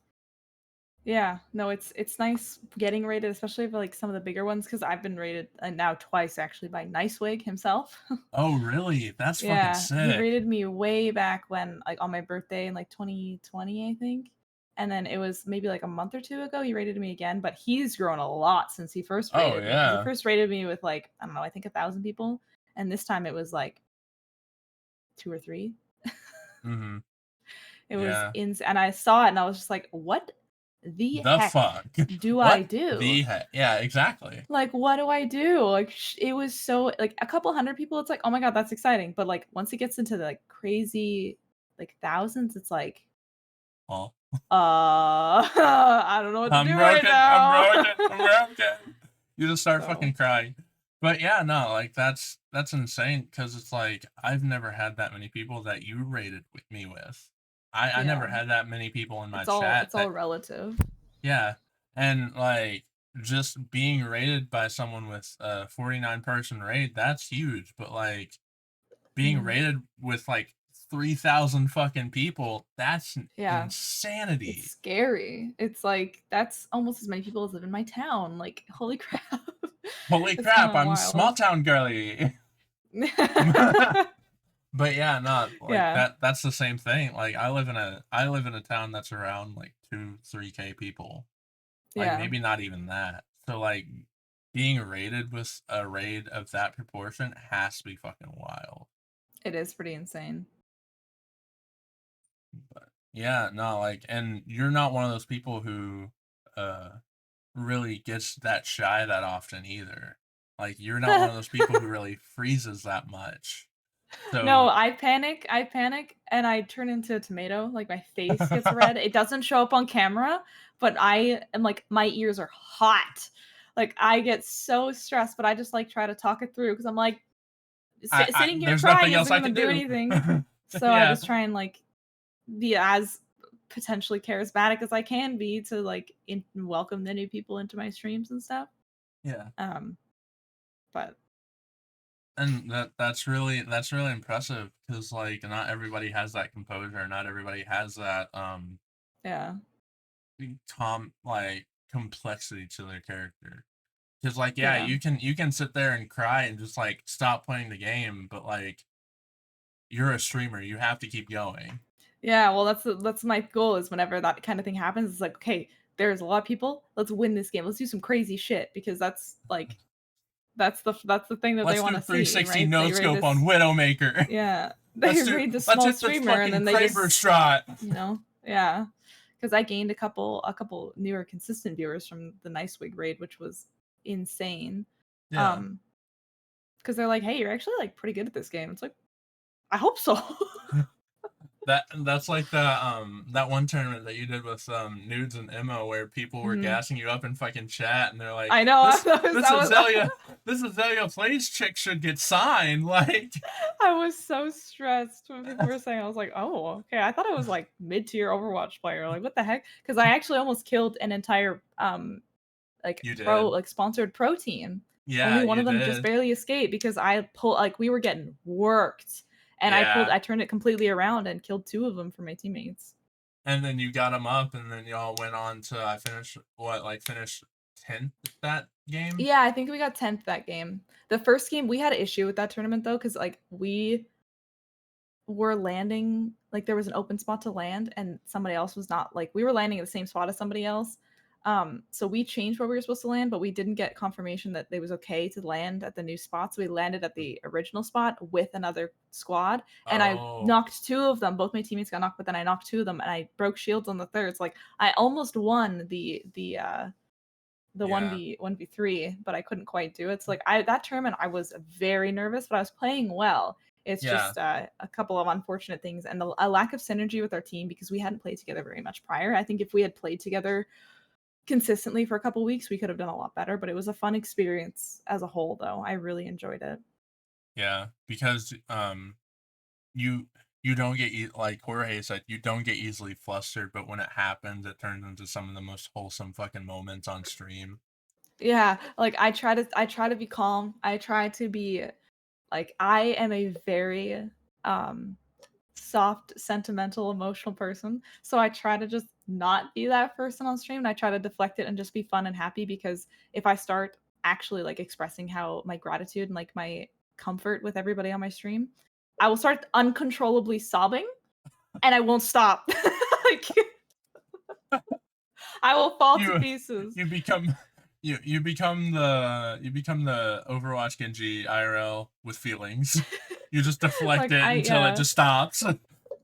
Yeah, no, it's nice getting rated, especially for like some of the bigger ones, because I've been rated now twice actually by Nicewig himself. Oh, really? That's fucking Yeah, he sick. rated me way back when, like on my birthday in like 2020, I think. And then it was maybe like a month or two ago, he rated me again, but he's grown a lot since he first Oh rated me because he yeah. first rated me with like, I don't know, I think 1,000 people. And this time it was like two or three. Mhm. It was Yeah. ins and I saw it and I was just like, what the The heck fuck? do I What do? the heck? Yeah, exactly. Like, what do I do? Like, it was so like a couple hundred people, it's like, oh my god, that's exciting. But like once it gets into the like crazy like thousands, it's like, Well, I don't know what to do I'm right broken. I'm now. broken. I'm broken. You just start So fucking crying. But yeah, no, like that's insane because it's like I've never had that many people that you rated with me with. I never yeah, had that many people in my it's all chat it's all that relative. yeah, and like just being rated by someone with a 49 person raid, that's huge. But like being Mhm. rated with like 3,000 fucking people, that's Yeah, it's insanity. scary. It's like that's almost as many people as live in my town. Like, holy crap, Holy it's kind crap, of I'm small wild. town girly. But yeah, no, like Yeah, that's the same thing. Like I live in a town that's around like 2, 3K people. Like yeah, maybe not even that. So like being rated with a raid of that proportion has to be fucking wild. it is pretty insane. But yeah, no, like and you're not one of those people who uh really gets that shy that often either. Like you're not one of those people who really freezes that much. No, So I panic, and I turn into a tomato, like, my face gets red. It doesn't show up on camera, but I am like, my ears are hot. Like, I get so stressed, but I just, like, try to talk it through because I'm like, sitting here There's crying nothing isn't else I gonna can do do. anything. So I Yeah. just try and, like, be as potentially charismatic as I can be to, like, welcome the new people into my streams and stuff. Yeah. Um, but And that's really impressive because like not everybody has that composure, not everybody has that yeah. like complexity to their character. Because like yeah, Yeah. you can sit there and cry and just like stop playing the game, but like you're a streamer, you have to keep going. Yeah, well, that's my goal is whenever that kind of thing happens, it's like, "Okay, there's a lot of people. Let's win this game. Let's do some crazy shit," because that's, like, that's the thing that they Let's do wanna see, 360 right? no They rate scope on this Widowmaker. yeah, they rate this Let's small hit this streamer, and fucking then they Kraber just shot. you know? Yeah, because I gained a couple newer consistent viewers from the Nice Wig raid, which was insane. Yeah. Um, because 'cause they're like, "Hey, you're actually, like, pretty good at this game." It's like, "I hope so." That's like that one tournament that you did with Nudes and Emma where people were Mhm. gassing you up in fucking chat and they're like, I know, this I was This AzaleaPlays chick should get signed. Like I was so stressed when people were saying I was like, "Oh, okay." I thought I was, like, mid-tier Overwatch player, like, what the heck? Because I actually almost killed an entire, like, you pro did. like, sponsored pro team. Only Yeah, one you of them just did. barely escaped because we were getting worked, and Yeah. I turned it completely around and killed 2 of them for my teammates. And then you got them up and then y'all went on to I finished what like finish 10th that game? Yeah, I think we got 10th that game. The first game, we had an issue with that tournament, though, because like, we were landing like, there was an open spot to land, and somebody else was not like, we were landing in the same spot as somebody else. So we changed where we were supposed to land, but we didn't get confirmation that it was okay to land at the new spot, so we landed at the original spot with another squad, and I Oh, knocked 2 of them. Both my teammates got knocked, but then I knocked 2 of them, and I broke shields on the third. So, like, I almost won the yeah. 1v3, but I couldn't quite do it. So like that tournament I was very nervous, but I was playing well. It's Yeah. just a couple of unfortunate things and a lack of synergy with our team because we hadn't played together very much prior. I think if we had played together consistently for a couple weeks, we could have done a lot better, but it was a fun experience as a whole though. I really enjoyed it. Yeah, because you you don't get like Jorge said, you don't get easily flustered, but when it happens, it turns into some of the most wholesome fucking moments on stream. Yeah, like I try to be calm. I try to be like I am a very um soft, sentimental, emotional person. So I try to just not be that person on stream. And I try to deflect it and just be fun and happy because if I start actually like expressing how my gratitude and like my comfort with everybody on my stream, I will start uncontrollably sobbing and I won't stop. Like I will fall to You pieces. you become you become the Overwatch Genji IRL with feelings. You just deflect Like it I until it yeah. just stops.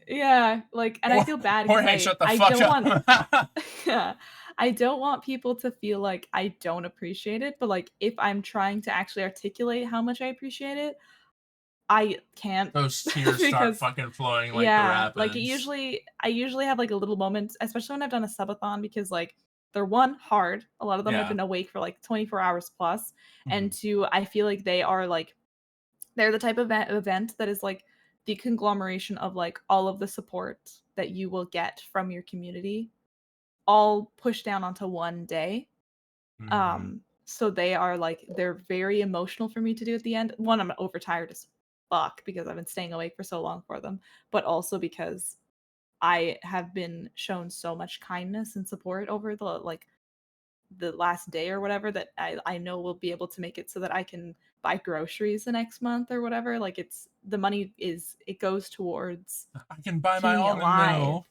Yeah, like and I feel bad because Jorge, I shut the I fuck don't want up. yeah. I don't want people to feel like I don't appreciate it, but, like, if I'm trying to actually articulate how much I appreciate it, I can't Those tears start because fucking flowing like the yeah, like, rapids. I usually have, like, a little moment, especially when I've done a subathon because, like, they're 1, hard, a lot of them have Yeah. been awake for, like, 24 hours plus, and Mhm. 2, I feel like they are, like they're the type of event that is, like, the conglomeration of, like, all of the support that you will get from your community all pushed down onto one day. Mhm. So they are like they're very emotional for me to do at the end. One, I'm overtired as fuck because I've been staying awake for so long for them, but also because I have been shown so much kindness and support over the last day or whatever that I know will be able to make it so that I can buy groceries the next month or whatever. Like it's the money is it goes towards I can buy my keeping me almond alive. milk.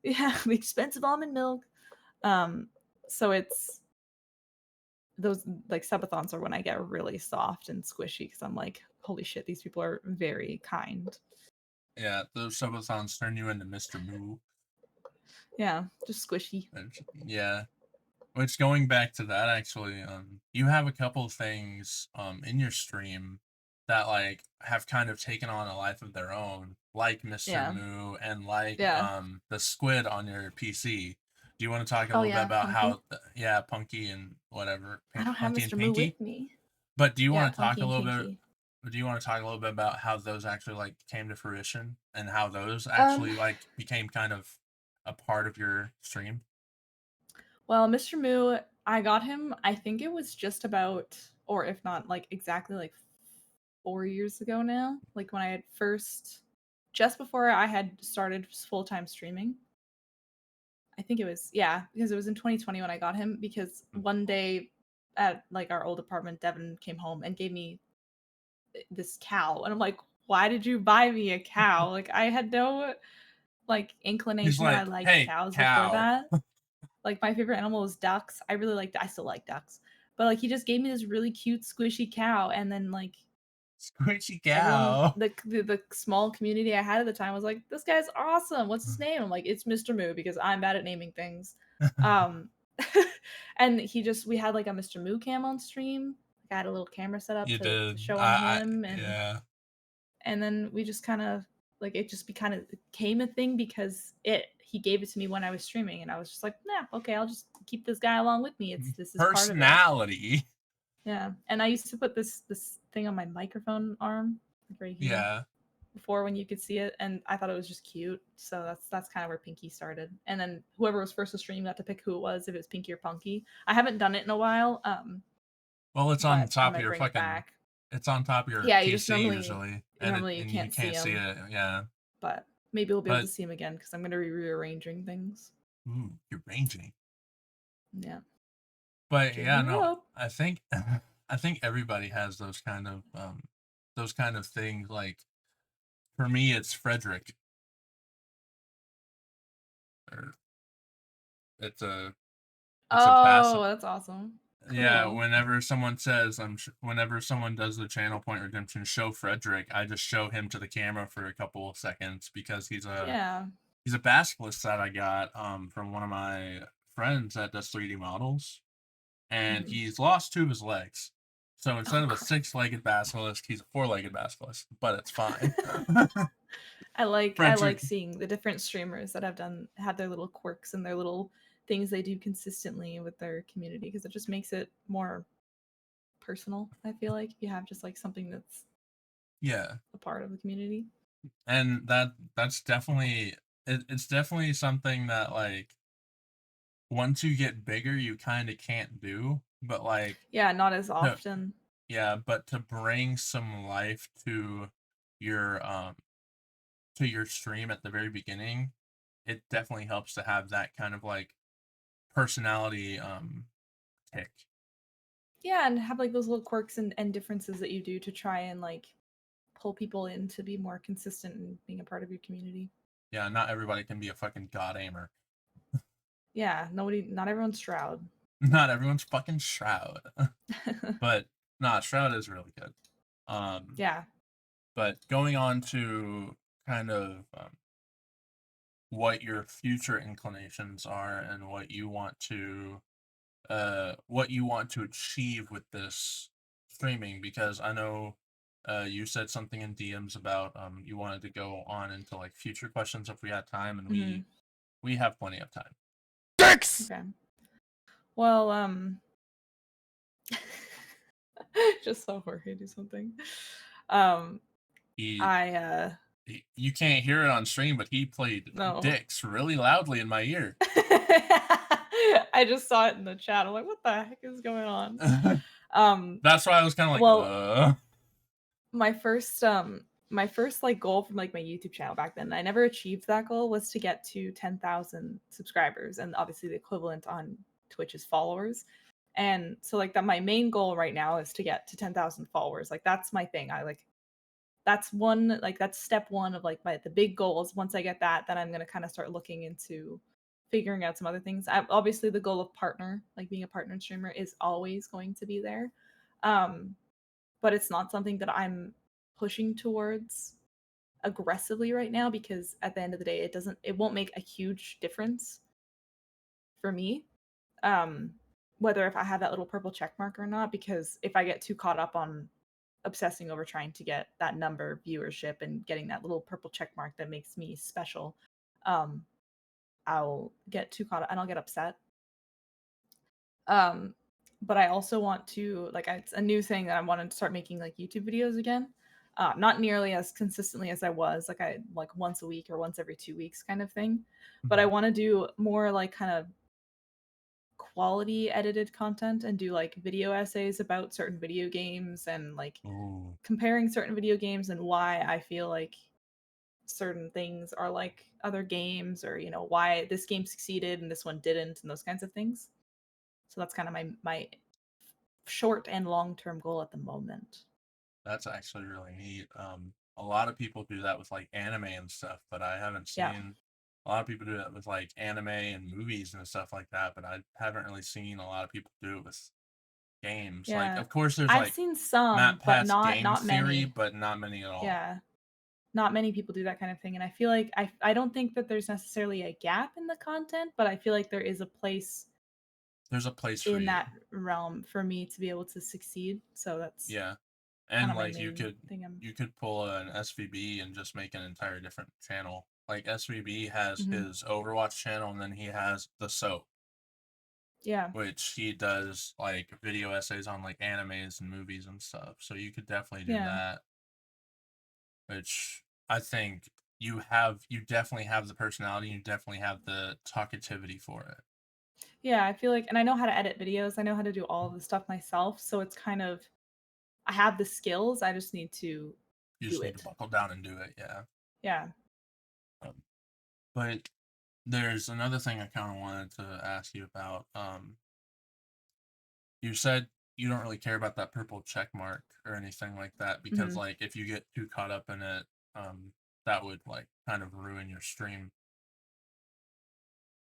Yeah, the expensive almond milk. Um, so it's those like subathons are when I get really soft and squishy because I'm like, holy shit, these people are very kind. Yeah, those subathons turn you into Mr. Moo. Yeah, just squishy. Yeah. Which going back to that actually, you have a couple things in your stream that like have kind of taken on a life of their own, like Mr. Yeah, Moo and like yeah, the squid on your PC. Do you want to talk a Oh little bit yeah, about Punky. how, yeah, Punky and whatever, I don't have Punky and Mr. Moo Pinky? with me. But do you Yeah, want to talk Punky a and little bit? Pinky. Do you want to talk a little bit about how those actually like came to fruition and how those Um, actually like became kind of a part of your stream? well, Mr. Moo, I got him, I think it was just about, or if not, like exactly like 4 years ago now. Like when I had first, just before I had started full time streaming. I think it was, yeah, because it was in 2020 when I got him. Because one day at like our old apartment, Devin came home and gave me this cow, and I'm like, why did you buy me a cow? Like I had no like He's inclination that I like, liked "Hey, cows before cow, that. Like my favorite animal was ducks. I really liked I still like ducks. But like he just gave me this really cute squishy cow, and then like squishy everyone, cow." the small community I had at the time was like, this guy's awesome. What's his name? I'm like, it's Mr. Moo because I'm bad at naming things. Um and we had like a Mr. Moo cam on stream. Like, I had a little camera set up You to did. show on I him, yeah. and then we just kind of like it just kind of became a thing because it he gave it to me when I was streaming, and I was just like, nah, okay, I'll just keep this guy along with me. It's this is part of it. Personality. Yeah, and I used to put this thing on my microphone arm, like right here, Yeah. before when you could see it, and I thought it was just cute. So that's kind of where Pinky started. And then whoever was first to stream got to pick who it was, if it was Pinky or Punky. I haven't done it in a while, Well, it's on but I top of might your bring it fucking back. it's on top of your Yeah, you just PC normally usually, you and normally you can't see can't see them, it. Yeah. but maybe we'll be able to But see him again because I'm gonna be rearranging things. ooh, you're ranging. Yeah, But yeah, changing it no, up. I think I think everybody has those kind of things. Like for me, it's Frederick. Or it's a bass. Oh, that's awesome. Yeah, Cool. whenever someone says whenever someone does the channel point redemption show Frederick, I just show him to the camera for a couple of seconds because Yeah. he's a basculus that I got from one of my friends that does 3D models, and Mhm. he's lost two of his legs. So instead Oh, of a crap. six-legged basilisk, he's a four-legged basilisk, but it's fine. I like Frederick, seeing the different streamers that have their little quirks and their little things they do consistently with their community, because it just makes it more personal. I feel like if you have just like something that's yeah, a part of the community. and that's definitely it's definitely something that like once you get bigger, you kind of can't do, but like Yeah, not as to often. yeah, but to bring some life to your stream at the very beginning, it definitely helps to have that kind of like personality tick. Yeah, and have like those little quirks and differences that you do to try and like pull people in to be more consistent in being a part of your community. Yeah, not everybody can be a fucking god aimer. Yeah, not everyone's Shroud. Not everyone's fucking Shroud. But nah, Shroud is really good. Um Yeah. but going on to kind of what your future inclinations are and what you want to achieve with this streaming, because I know you said something in DMs about you wanted to go on into like future questions if we had time, and Mhm. we have plenty of time. Okay. Well, just saw Jorge do something. Um, He, I you can't hear it on stream, but he played no. dicks really loudly in my ear. I just saw it in the chat. I'm like, what the heck is going on? Um, That's why I was kind of like, well, my first like goal from like my YouTube channel back then, I never achieved that goal, was to get to 10,000 subscribers, and obviously the equivalent on Twitch is followers. And so like that my main goal right now is to get to 10,000 followers. Like that's my thing. I like that's step one of like the big goals. Once I get that, then I'm going to kind of start looking into figuring out some other things. Obviously the goal of partner, like being a partner streamer, is always going to be there. Um but it's not something that I'm pushing towards aggressively right now, because at the end of the day it won't make a huge difference for me. Um Whether if I have that little purple check mark or not, because if I get too caught up on obsessing over trying to get that number viewership and getting that little purple check mark that makes me special, um I'll get too caught up and I'll get upset. Um, but I also want to like it's a new thing that I wanted to start making like YouTube videos again. Not nearly as consistently as I was, like I like once a week or once every 2 weeks kind of thing. But I Mhm. want to do more like kind of quality edited content and do like video essays about certain video games and like Ooh, comparing certain video games and why I feel like certain things are like other games or why this game succeeded and this one didn't and those kinds of things. So that's kind of my short and long-term goal at the moment. that's actually really neat. A lot of people do that with like anime and stuff, but I haven't Yeah. seen a lot of people do that with like anime and movies and stuff like that, but I haven't really seen a lot of people do it with games. Like, Yeah. of course, there's I've like seen Matt some, but Pat's not game not theory, many. but not many at all. Yeah. Not many people do that kind of thing and I feel like I don't think that there's necessarily a gap in the content, but I feel like there is a place There's a place for in you. that realm for me to be able to succeed. So that's Yeah. kind And of my like main thing I'm you could pull an SVB and just make an entire different channel. Like SVB has Mhm. his Overwatch channel and then he has the soap, Yeah. which he does like video essays on like animes and movies and stuff. So you could definitely do Yeah. that, which I think you definitely have the personality, you definitely have the talkativity for it. Yeah, I feel like and I know how to edit videos. I know how to do all of the stuff myself, so it's kind of I have the skills, I just need to You do just need to it. buckle down and do it, yeah. Yeah. Um, but there's another thing I kind of wanted to ask you about. You said you don't really care about that purple check mark or anything like that because Mhm. like if you get too caught up in it, that would like kind of ruin your stream.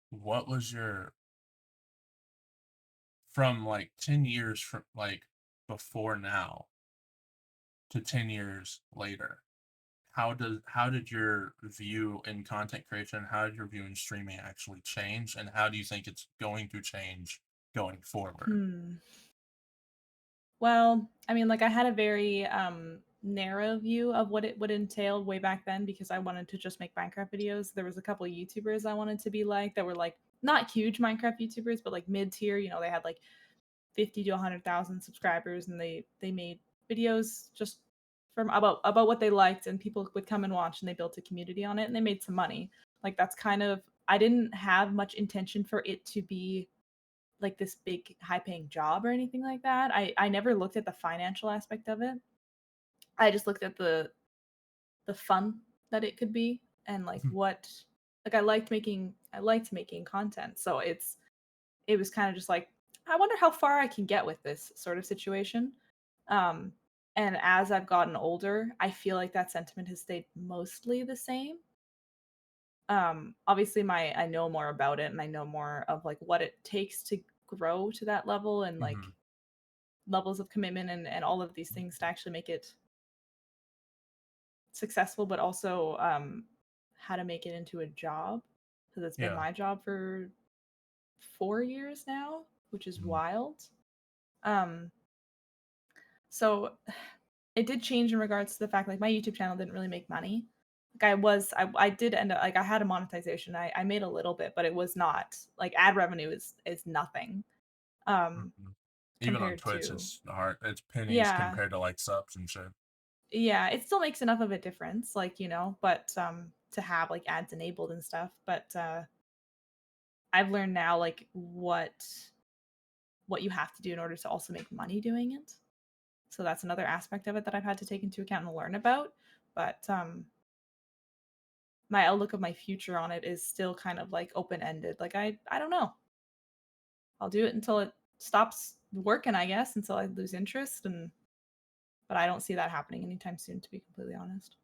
What was your from like 10 years from like before now to 10 years later? How did your view in content creation, how did your view in streaming actually change and how do you think it's going to change going forward? Hmm. Well, I mean, like I had a very narrow view of what it would entail way back then because I wanted to just make Minecraft videos. There was a couple of YouTubers I wanted to be like that were like not huge Minecraft YouTubers, but like mid tier. They had like 50 to 100,000 subscribers, and they made videos just from about what they liked, and people would come and watch, and they built a community on it, and they made some money. Like that's kind of I didn't have much intention for it to be like this big high paying job or anything like that. I never looked at the financial aspect of it. I just looked at the fun that it could be and like what like I liked making content. So it was kind of just like I wonder how far I can get with this sort of situation. Um and as I've gotten older, I feel like that sentiment has stayed mostly the same. Obviously my I know more about it and I know more of like what it takes to grow to that level and like Mhm. levels of commitment and all of these things to actually make it successful, but also how to make it into a job because it's been Yeah. my job for 4 years now, which is Mhm. wild. Um, so it did change in regards to the fact like my YouTube channel didn't really make money. Like I did end up like I had a monetization. I made a little bit, but it was not like ad revenue is nothing Mhm. Even on compared Twitch, to it's hard. It's pennies yeah. compared to like subs and shit. Yeah, it still makes enough of a difference, like, but, to have, like, ads enabled and stuff, but, I've learned now, like, what you have to do in order to also make money doing it. So that's another aspect of it that I've had to take into account and learn about, but, my outlook of my future on it is still kind of, like, open-ended, like, I don't know. I'll do it until it stops working, I guess, until I lose interest, but I don't see that happening anytime soon, to be completely honest.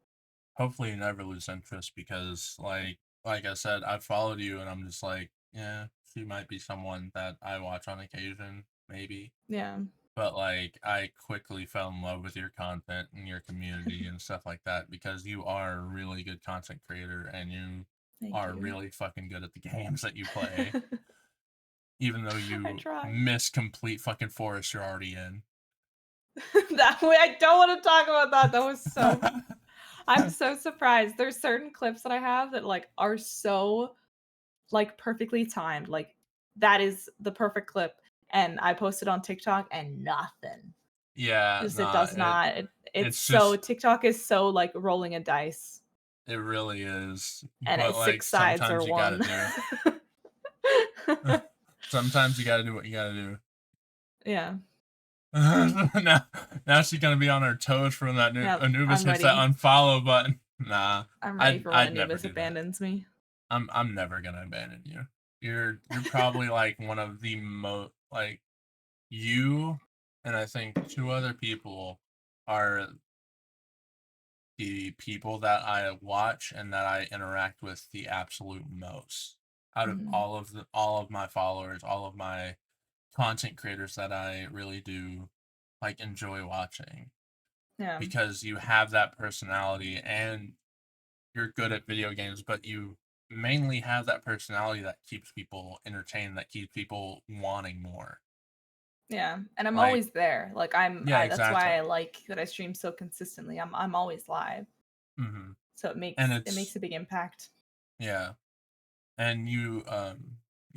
Hopefully, you never lose interest because, like I said, I've followed you, and I'm just like, yeah, she might be someone that I watch on occasion, maybe. Yeah. But like, I quickly fell in love with your content and your community and stuff like that because you are a really good content creator and you Thank are you. really fucking good at the games that you play, even though I you try. miss complete fucking forest you're already in. That way I don't wanna talk about that, that was so I'm so surprised. There's certain clips that I have that, like, are so, like perfectly timed. Like that is the perfect clip. And I posted on TikTok and nothing. Yeah, Just it nah, does not. It's it's so just TikTok is so like rolling a dice, it really is. and But it's like six sides or sometimes you gotta one. do. Sometimes you gotta do what you gotta do. Yeah. Now she's gonna be on her toes from that new Yeah. Anubis I'm hits that ready. unfollow button. Nah, I'm ready I'd for when I'd never Anubis do that. abandons me. I'm never gonna abandon you. You're probably like one of the most like you and I think two other people are the people that I watch and that I interact with the absolute most out of Mhm. all of my followers, all of my content creators that I really do like enjoy watching Yeah. because you have that personality and you're good at video games, but you mainly have that personality that keeps people entertained, that keeps people wanting more. Yeah, and I'm Like, always there. Like yeah, that's why exactly. I like that I stream so consistently. I'm always live. hmm So And it it's makes a big impact. yeah, and you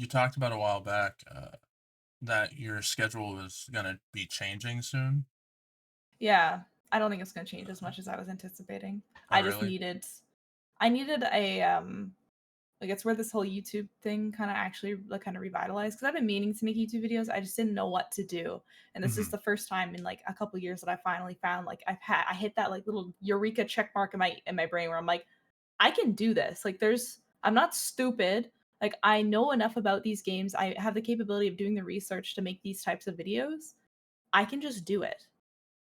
talked about a while back that your schedule is gonna be changing soon. Yeah. I don't think it's going to change as much as I was anticipating. Oh, I just really? needed a like it's where this whole YouTube thing kind of actually like kind of revitalized because I've been meaning to make YouTube videos. I just didn't know what to do. And this is hmm the first time in like a couple years that I finally found like I hit that like little eureka check mark in my brain where I'm like I can do this. Like I'm not stupid. Like I know enough about these games. I have the capability of doing the research to make these types of videos. I can just do it.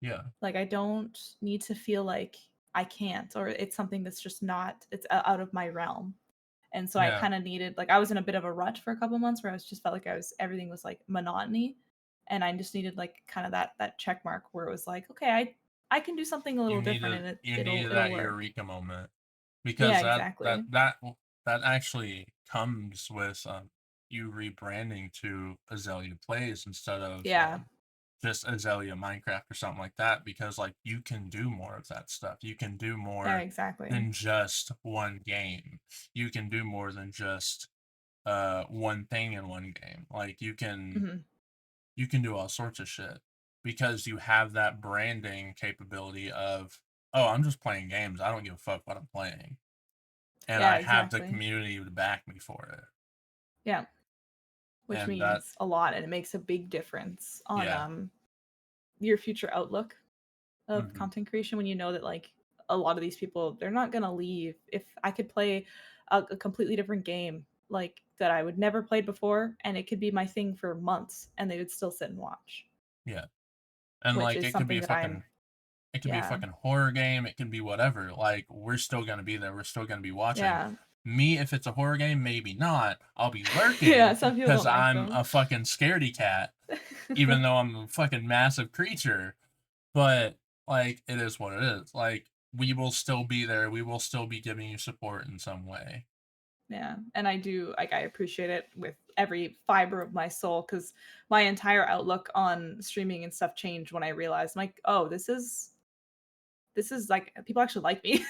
Yeah, Like I don't need to feel like I can't or it's something that's just not it's out of my realm. And so I yeah. kind of needed like I was in a bit of a rut for a couple months where I was just felt like everything was like monotony and I just needed like kind of that check mark where it was like okay, I can do something a little different and You it'll needed it'll that work. eureka moment Yeah, because exactly. that actually comes with you rebranding to Azalea Plays instead of Yeah. just Azalea Minecraft or something like that because like you can do more of that stuff. You can do Yeah, more exactly. than just one game. You can do more than just one thing in one game. Like Mhm. you can do all sorts of shit because you have that branding capability of, oh, I'm just playing games. I don't give a fuck what I'm playing. And Yeah, I have the exactly. community to back me for it. Yeah, which And that, means a lot and it makes a big difference on yeah. your future outlook of hmm content creation when you know that like a lot of these people they're not going to leave if I could play a completely different game like that I would never played before and it could be my thing for months and they would still sit and watch, Yeah. And which like is something that I'm it could be a yeah. fucking horror game, it can be whatever. Like we're still gonna be there. We're still gonna be watching. Yeah. Me, if it's a horror game, maybe not. I'll be Yeah, lurking some people because don't like I'm them. a fucking scaredy cat, even though I'm a fucking massive creature. But like it is what it is. Like we will still be there. We will still be giving you support in some way. Yeah, and I do like I appreciate it with every fiber of my soul because my entire outlook on streaming and stuff changed when I realized like, oh, this is like people actually like me.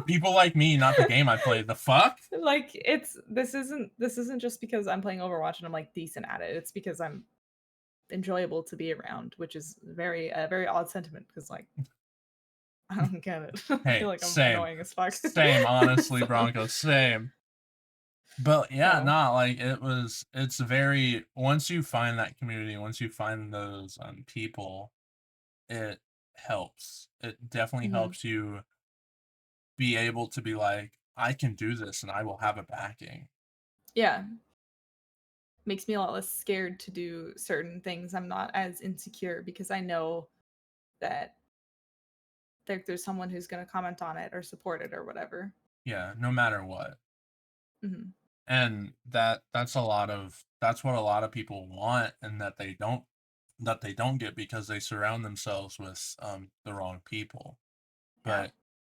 People like me, not the game I play. The fuck? Like this isn't just because I'm playing Overwatch and I'm like decent at it. It's because I'm enjoyable to be around, which is very a very odd sentiment because like I don't get it. I feel Hey, like I'm same. annoying as fuck. Same, honestly, So, Bronco, same. But yeah, so nah, like it's very once you find that community, once you find those people, it helps. It definitely mhm. helps you be able to be like, I can do this and I will have a backing. Yeah, makes me a lot less scared to do certain things. I'm not as insecure because I know that there's someone who's going to comment on it or support it or whatever. Yeah, no matter what. Mhm. And that's what a lot of people want and that they don't get because they surround themselves with the wrong people. Yeah. But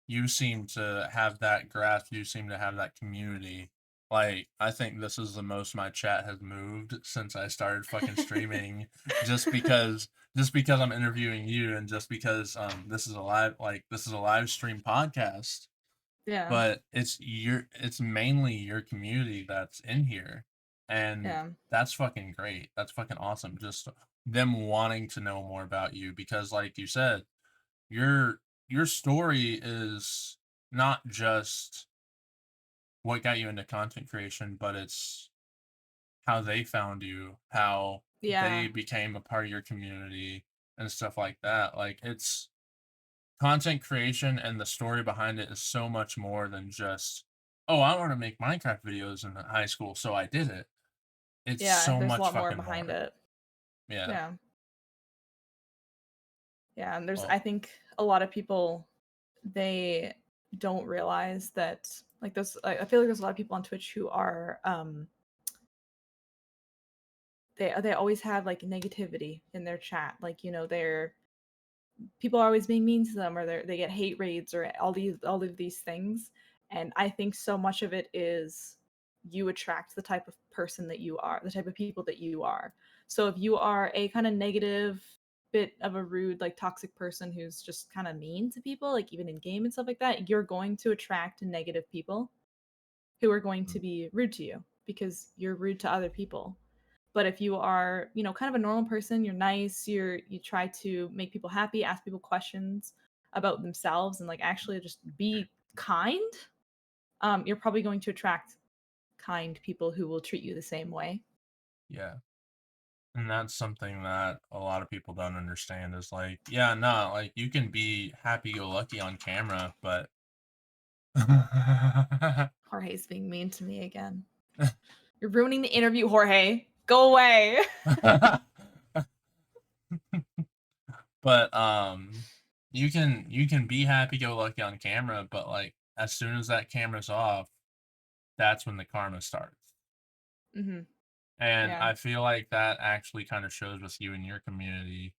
you seem to have that grasp, you seem to have that community. Like, I think this is the most my chat has moved since I started fucking streaming, just because I'm interviewing you and just because this is a live stream podcast. Yeah. but it's mainly your community that's in here, and Yeah. that's fucking great. That's fucking awesome. Just them wanting to know more about you because, like you said, your story is not just what got you into content creation, but it's how they found you, how they Yeah. became a part of your community and stuff like that. Like it's content creation and the story behind it is so much more than just, oh, I want to make Minecraft videos in high school, so I did it. It's Yeah, so there's a much lot more fucking behind more. it. Yeah. Yeah. Yeah, and there's I Well, think a lot of people they don't realize that like those I feel like there's a lot of people on Twitch who are they always have like negativity in their chat. Like, you know, they're people are always being mean to them or they get hate raids or all of these things. And I think so much of it is you attract the type of person that you are, the type of people that you are. So if you are a kind of negative, bit of a rude, like toxic person who's just kind of mean to people, like even in game and stuff like that, you're going to attract negative people who are going to mm, be rude to you because you're rude to other people. But if you are, you know, kind of a normal person, you're nice, you try to make people happy, ask people questions about themselves and like actually just be kind, you're probably going to attract kind people who will treat you the same way. yeah. And that's something that a lot of people don't understand is like, yeah, no, like you can be happy go lucky on camera, but Jorge's being mean to me again. You're ruining the interview, Jorge. Go away. but you can be happy go lucky on camera, but like as soon as that camera's off, that's when the karma starts. Hmm. And Yeah. I feel like that actually kind of shows with you and your community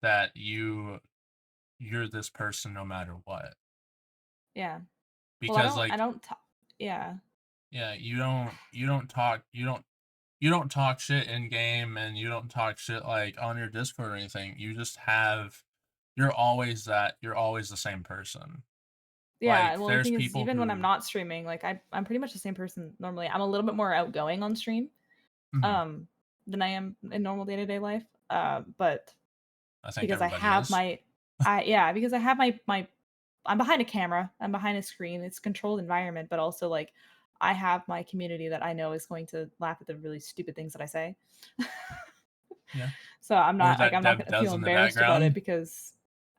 that you're this person no matter what. Yeah. Well, Because I like don't talk. Yeah. yeah, you don't talk shit in game and you don't talk shit like on your Discord or anything. You just have you're always the same person. Yeah, Like well, the there's thing is, people even when I'm who not streaming, like I'm pretty much the same person normally. I'm a little bit more outgoing on stream, mhm, um, than I am in normal day-to-day life. But I think because I everybody have is. my, because I have my, I'm behind a camera, I'm behind a screen. It's a controlled environment, but also like I have my community that I know is going to laugh at the really stupid things that I say. Yeah. So Or I'm that not Dev gonna feel does in the embarrassed about it background. because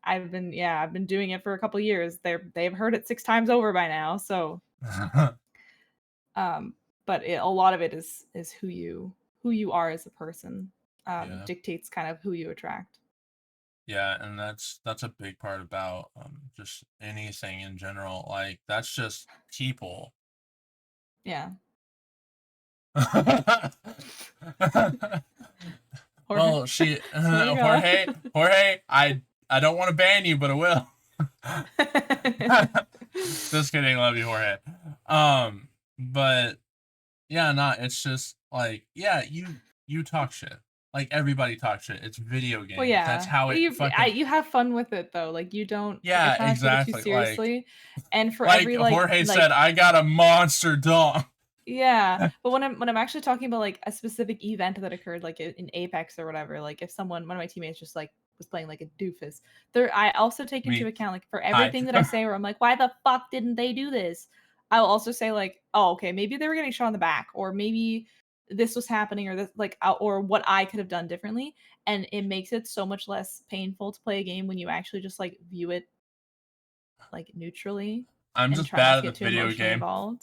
I've been doing it for a couple years. They've heard it 6 times over by now. So um, but a lot of it is who you are as a person, Yeah. dictates kind of who you attract. Yeah, and that's a big part about just anything in general. Like that's just people. Yeah. Jorge. Well, she There you go. Jorge, I don't want to ban you, but I will. Just kidding, love you, Jorge. But yeah, no, it's just like yeah, you talk shit. Like everybody talks shit. It's video Well, games. That's yeah. how it fucking You have fun with it though. Like you yeah, try not to take it too exactly. seriously. And for Like every Jorge said, I got a monster dog. yeah, but when I'm actually talking about like a specific event that occurred like in Apex or whatever, like if one of my teammates just like was playing like a doofus, there I also take into Me. account like for Hi. everything that I say where I'm like, why the fuck didn't they do this? I'll also say like, oh, okay, maybe they were getting shot in the back, or maybe this was happening, or this like, or what I could have done differently, and it makes it so much less painful to play a game when you actually just like view it like neutrally I'm and just try not bad to at the get too video emotionally game. involved.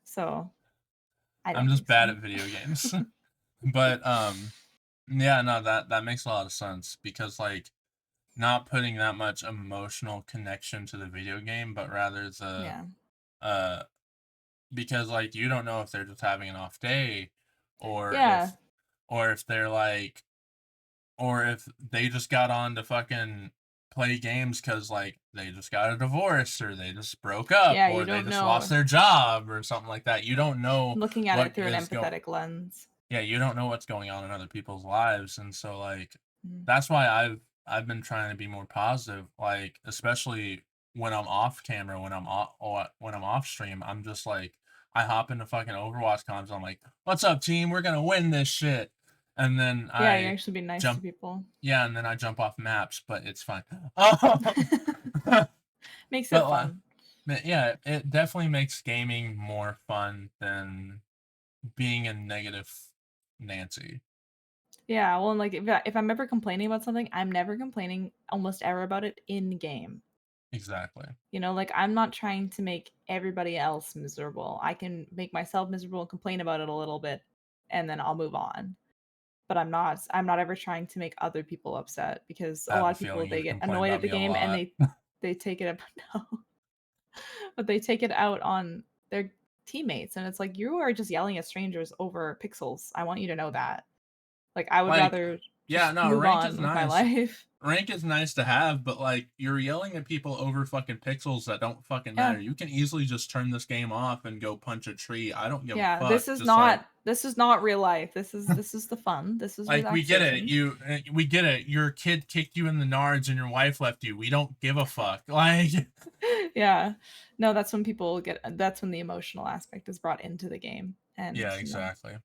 So I I'm don't just think bad so. at video games. But yeah, no, that makes a lot of sense because like not putting that much emotional connection to the video game, but rather the Yeah. uh because like you don't know if they're just having an off day or Yeah. if they're like or if they just got on to fucking play games because like they just got a divorce or they just broke up Yeah, you or they don't just lost know. their job or something like that. You don't know Looking at what it through an is going empathetic lens. yeah, you don't know what's going on in other people's lives, and so like Mm. that's why I've been trying to be more positive, like especially when I'm off camera, when I'm off stream, I'm just like, I hop into fucking Overwatch comms. I'm like, "What's up, team? We're gonna win this shit," and then Yeah, you're I actually being nice to jump. people. Yeah, and then I jump off maps, but it's fine. Makes it But fun. yeah, it definitely makes gaming more fun than being a negative Nancy. Yeah, well, and, like, if I'm ever complaining about something, I'm never complaining almost ever about it in game. Exactly. You know, like, I'm not trying to make everybody else miserable. I can make myself miserable and complain about it a little bit, and then I'll move on. But I'm not ever trying to make other people upset because I a have lot a of people, feeling they you've get complained annoyed at about the me a game and lot. they take it up no, but they take it out on their teammates, and it's like, "You are just yelling at strangers over pixels. I want you to know that." Like, I would Like, rather yeah, just no, move rank is on with my nice. life. Rank is nice to have, but like you're yelling at people over fucking pixels that don't fucking Yeah. matter. You can easily just turn this game off and go punch a tree. I don't give a Yeah, fuck. Just like this is not real life. This is the fun. This is we get it. relaxation. We get it. Your kid kicked you in the nards and your wife left you. We don't give a fuck. Like Yeah. No, that's when the emotional aspect is brought into the game, and, yeah, you know. exactly.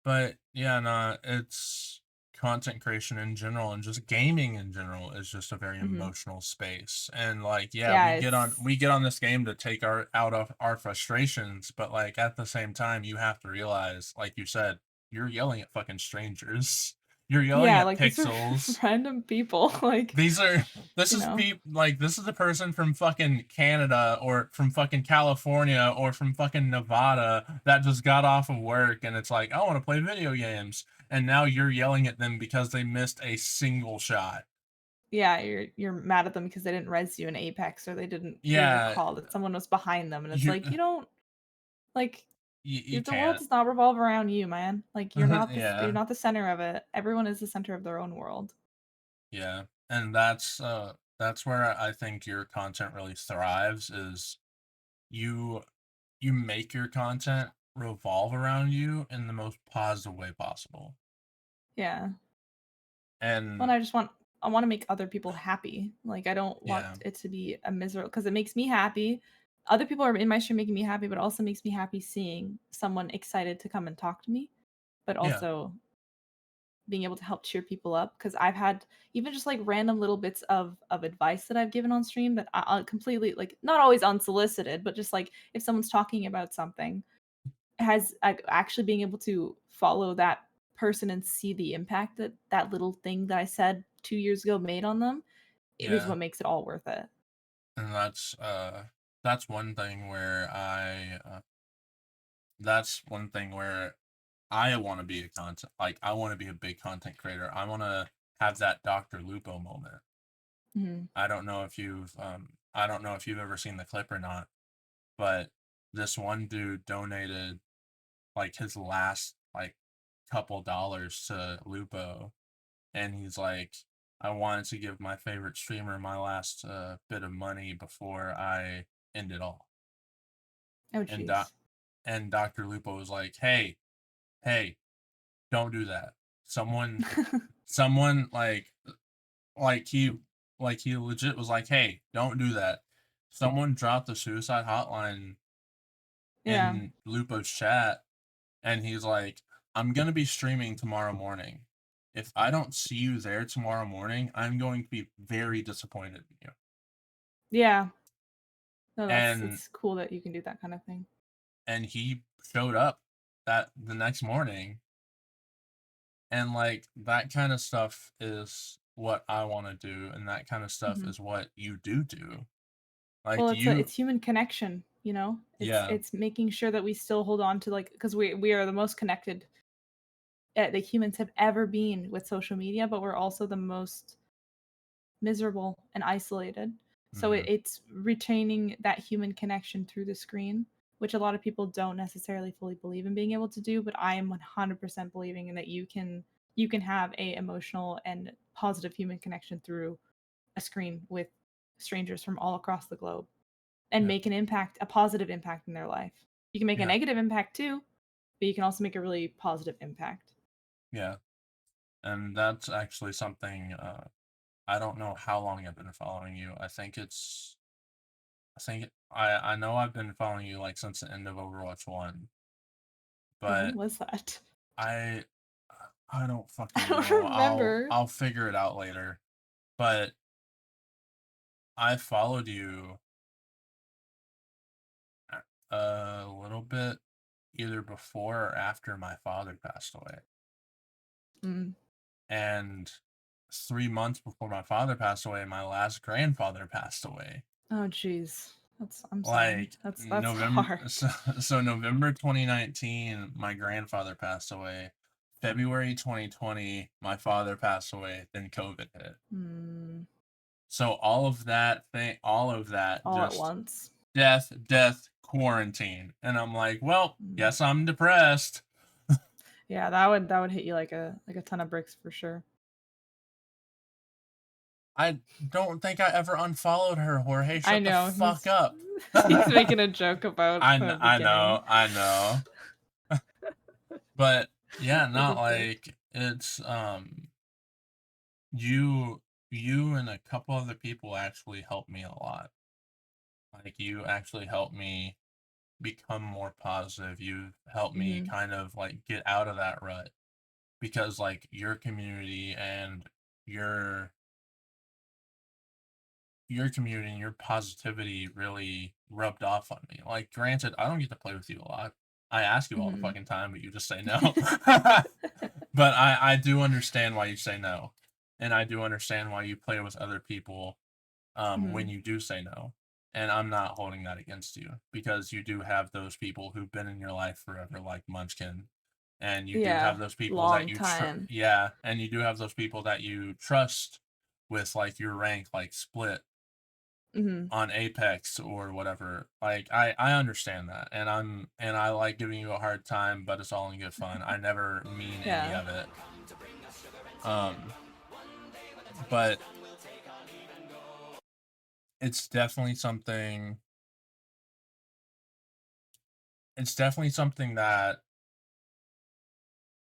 But yeah, no, it's content creation in general and just gaming in general is just a very Mhm. emotional space. And like, yeah, Yeah, we get on this game to take our out of our frustrations, but like at the same time, you have to realize, like you said, you're yelling at fucking strangers. You're yelling yeah, at like, these are pixels. random people, like, These are you know? this is a person from fucking Canada or from fucking California or from fucking Nevada that just got off of work and it's like, I want to play video games. And now you're yelling at them because they missed a single shot. Yeah, you're mad at them because they didn't res you in Apex or they didn't clear a Yeah, call, that someone was behind them, and it's you like, you don't like, you the world can't. does not revolve around you, man. Like, you're Yeah. not the center of it. Everyone is the center of their own world. Yeah. And that's where I think your content really thrives is you you make your content revolve around you in the most positive way possible. Yeah. Well, And I wanna make other people happy. Like, I don't want yeah, it to be a miserable, because it makes me happy. Other people are in my stream making me happy, but it also makes me happy seeing someone excited to come and talk to me, but yeah, also being able to help cheer people up. Because I've had even just, like, random little bits of advice that I've given on stream that I completely, like, not always unsolicited, but just, like, if someone's talking about something, has actually being able to follow that person and see the impact that that little thing that I said 2 years ago made on them, it is yeah. what makes it all worth it. And that's one thing where that's one thing where I want to be a content like I want to be a big content creator. I want to have that Dr. Lupo moment. Mhm. I don't know if you've ever seen the clip or not, but this one dude donated like his last like couple dollars to Lupo and he's like, I wanted to give my favorite streamer my last bit of money before I end it all. Oh, And doc jeez. and Dr. Lupo was like, hey, don't do that. Someone like he he legit was like, hey, don't do that. Someone dropped the suicide hotline Yeah. in Lupo's chat, and he's like, I'm gonna be streaming tomorrow morning. If I don't see you there tomorrow morning, I'm going to be very disappointed in you. Yeah. No, And it's cool that you can do that kind of thing. he showed up that the next morning and like that kind of stuff is what I want to do and that kind of stuff Mhm. is what you do. Like Well, you it's human connection, you know? yeah, It's making sure that we still hold on to, like, because we are the most connected, that humans have ever been with social media, but we're also the most miserable and isolated. So mhm, it's retaining that human connection through the screen, which a lot of people don't necessarily fully believe in being able to do, but I am 100% believing in that you can have a emotional and positive human connection through a screen with strangers from all across the globe and yeah, make an impact, a positive impact in their life. You can make a yeah, negative impact too, but you can also make a really positive impact. yeah. And that's actually something I don't know how long I've been following you. I know I've been following you like since the end of Overwatch 1, When but was that? I I don't I fucking don't know. remember. I'll figure it out later. But I followed you a little bit either before or after my father passed away. Mm. And 3 months before my father passed away, my last grandfather passed away. Oh, jeez. I'm sorry. Like That's November hard. so November 2019, my grandfather passed away. February 2020, my father passed away, then COVID hit. Mm, So all of that all at just once. death, quarantine. And I'm like, well, Mm. guess I'm depressed. Yeah, that would hit you like a ton of bricks for sure. I don't think I ever unfollowed her, Jorge. I Shut the know fuck up. he's making a joke about the I beginning. know, I know. But yeah, What not a dick. like it's you you and a couple other people actually helped me a lot. Like you actually helped me become more positive. You've helped me Mhm. kind of like get out of that rut because like your community and your your community and your positivity really rubbed off on me. Like, granted, I don't get to play with you a lot. I ask you all the Mhm. fucking time, but you just say no. But I do understand why you say no, and I do understand why you play with other people when Mhm. you do say no. And I'm not holding that against you because you do have those people who've been in your life forever, like Munchkin, and you do have Yeah, those people that long you time. yeah, and you do have those people that you trust with like your rank, like Split Mhm. on Apex or whatever. Like I understand that, and I like giving you a hard time, but it's all in good fun. I never mean any Yeah. of it. Um, but it's definitely something. It's definitely something that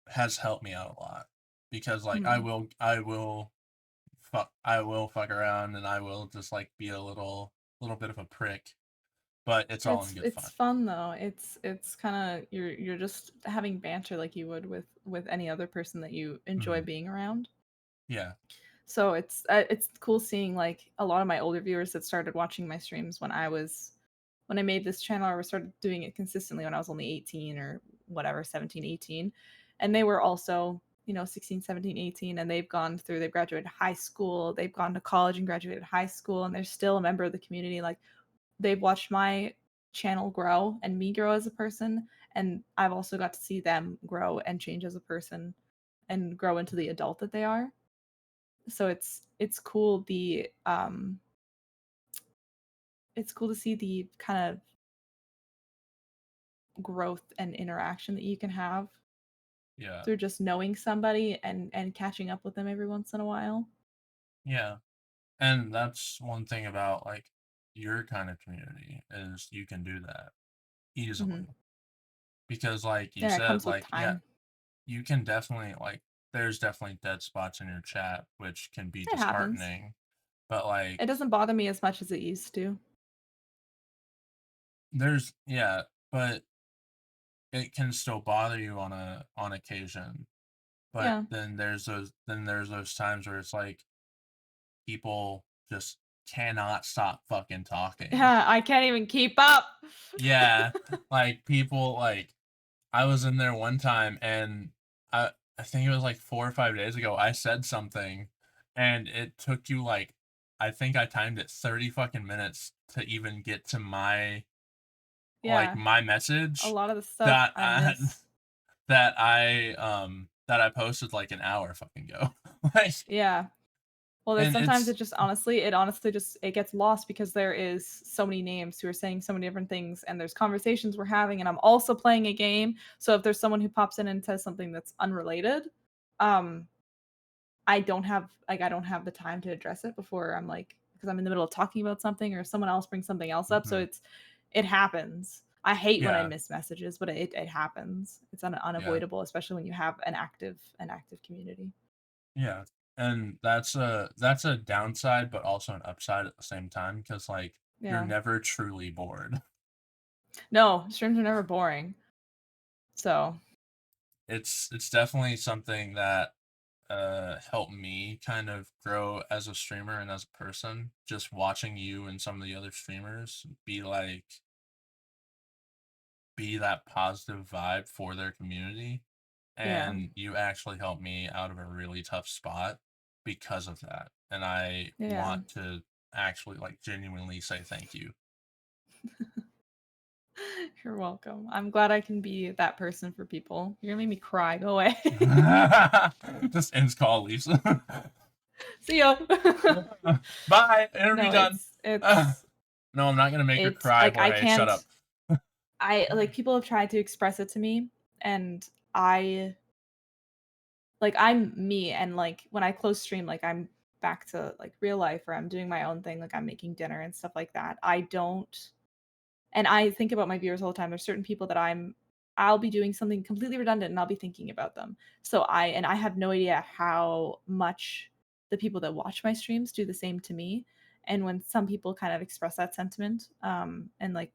has helped me out a lot because like Mhm. I will fuck around and I will just like be a little bit of a prick, but it's all in good It's fun. fun though. It's kind of you're just having banter like you would with any other person that you enjoy Mhm. being around. Yeah. So it's cool seeing like a lot of my older viewers that started watching my streams when I made this channel or started doing it consistently when I was only 18 or whatever, 17, 18. And they were also, 16, 17, 18, and they've graduated high school, they've gone to college and graduated high school, and they're still a member of the community. Like they've watched my channel grow and me grow as a person, and I've also got to see them grow and change as a person and grow into the adult that they are. So it's cool to see the kind of growth and interaction that you can have Yeah. through just knowing somebody and catching up with them every once in a while. Yeah. And that's one thing about like your kind of community is you can do that Mhm. easily because like you Yeah, it said comes with like yeah, time. you can definitely like there's definitely dead spots in your chat which can be It happens. disheartening, but It like doesn't bother me as much as it used to. there's yeah, but it can still bother you on occasion. But Yeah. then there's those times where it's like people just cannot stop fucking talking. Yeah, I can't even keep up. Yeah, like people like I was in there one time and I think it was like 4 or 5 days ago, I said something and it took you like I think I timed it 30 fucking minutes to even get to Yeah, my a message lot of the stuff that I miss. that I posted like an hour fucking ago. Like Yeah. Well, there's and sometimes it's it honestly just it gets lost because there is so many names who are saying so many different things, and there's conversations we're having, and I'm also playing a game. So if there's someone who pops in and says something that's unrelated, um, I don't have the time to address it before I'm like because I'm in the middle of talking about something or someone else brings something else up. So mhm, it happens. I hate when I yeah, miss messages, but it happens. It's yeah. unavoidable, especially when you have an active community. Yeah. And that's a downside, but also an upside at the same time because like you're Yeah. never truly bored. No, streams are never boring. So, It's definitely something that helped me kind of grow as a streamer and as a person. Just watching you and some of the other streamers be that positive vibe for their community. yeah. And you actually helped me out of a really tough spot because of that. And I Yeah. want to actually like genuinely say thank you. You're welcome. I'm glad I can be that person for people. You're gonna make me cry. Go away. Just ends call, leaves. See ya. Bye. Interview No, done. it's No, I'm not gonna make her it's cry, like I Jorge. Shut can't up. I like people have tried to express it to me and I like I'm me and like when I close stream like I'm back to like real life or I'm doing my own thing like I'm making dinner and stuff like that. I don't and I think about my viewers all the time. There's certain people that I'll be doing something completely redundant and I'll be thinking about them. So I have no idea how much the people that watch my streams do the same to me. And when some people kind of express that sentiment, and like,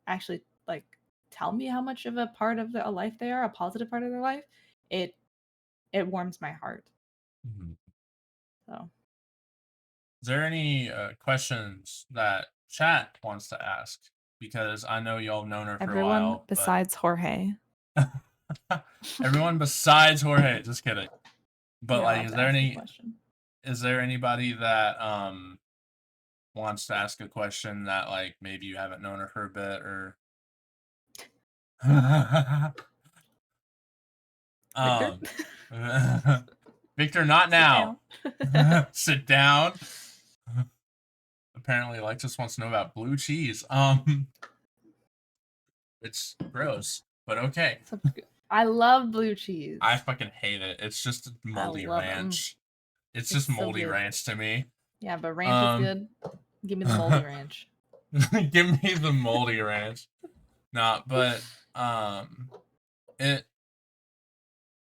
actually like tell me how much of a part of a life they are, a positive part of their life, it it warms my heart. Mhm. So Is there any questions that chat wants to ask? Because I know y'all have known her for a everyone while, but besides Jorge, everyone besides Jorge, just kidding. But you're like, allowed to ask a question. is there anybody that wants to ask a question that like maybe you haven't known her for a bit or Victor? um Victor, not Sit now. down. Sit down. Apparently Alexis wants to know about blue cheese. It's gross, but okay. I love blue cheese. I fucking hate it. It's just I moldy love it. ranch. It's It's just so moldy good. ranch to me. Yeah, but ranch is Um good. Give me the moldy ranch. give me the moldy ranch. Nah, but it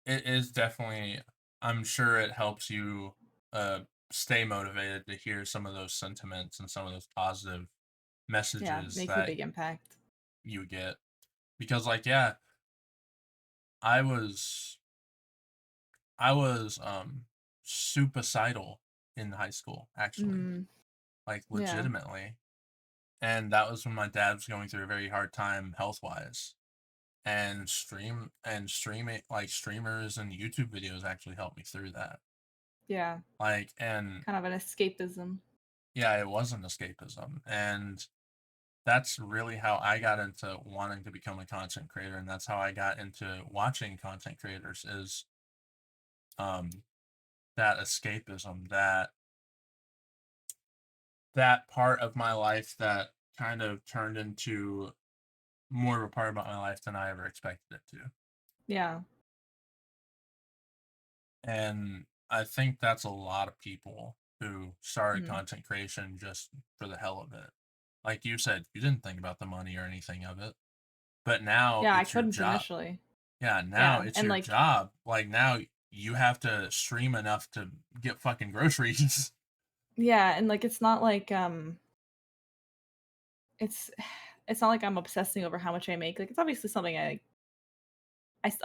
it is definitely, I'm sure it helps you stay motivated to hear some of those sentiments and some of those positive Yeah, messages makes a that big impact. you get. Because like yeah, I was I was suicidal in high school, actually. Mm, Like yeah, legitimately. And that was when my dad was going through a very hard time health wise. And streaming like streamers and YouTube videos actually helped me through that. yeah. Like and Kind of an escapism. yeah, it was an escapism. And that's really how I got into wanting to become a content creator. And that's how I got into watching content creators is um that escapism, that part of my life that kind of turned into more of a part about my life than I ever expected it to. Yeah. And I think that's a lot of people who started Mm. content creation just for the hell of it. Like you said, you didn't think about the money or anything of it, but now Yeah, I it's your couldn't job. initially. Yeah, now Yeah, it's and your like job. Like now you have to stream enough to get fucking groceries. yeah, and like it's not like it's it's not like I'm obsessing over how much I make. Like it's obviously something I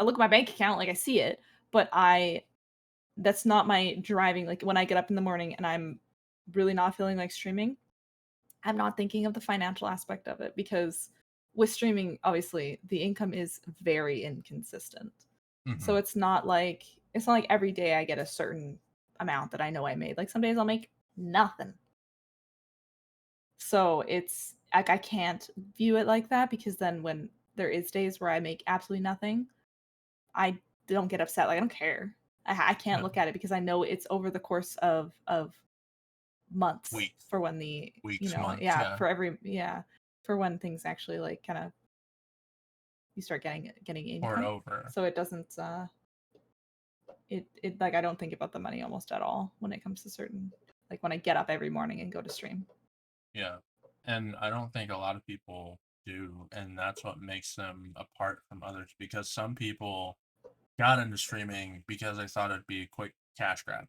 look at my bank account, like I see it, but I that's not my driving. Like when I get up in the morning and I'm really not feeling like streaming, I'm not thinking of the financial aspect of it because with streaming, obviously, the income is very inconsistent. So Hmm. it's not like every day I get a certain amount that I know I made. Like some days I'll make nothing. So it's like I can't view it like that because then when there is days where I make absolutely nothing, I don't get upset. Like I don't care. I can't Yeah. look at it because I know it's over the course of months Weeks, for when the months. yeah Yeah. for every yeah for when things actually like kind of you start getting Or income. over. So it doesn't it like I don't think about the money almost at all when it comes to certain like when I get up every morning and go to stream. Yeah. And I don't think a lot of people do. And that's what makes them apart from others because some people got into streaming because they thought it'd be a quick cash grab.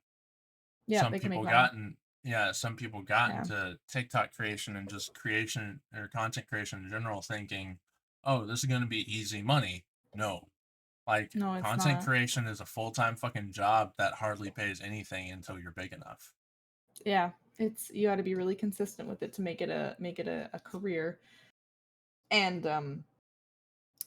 Yeah, some they can make people money. gotten yeah, some people got Yeah. into TikTok creation and just creation or content creation in general thinking, "Oh, this is gonna be easy money." No. Like, No, it's content not. creation is a full-time fucking job that hardly pays anything until you're big enough. Yeah, it's you got to be really consistent with it to make it a career. And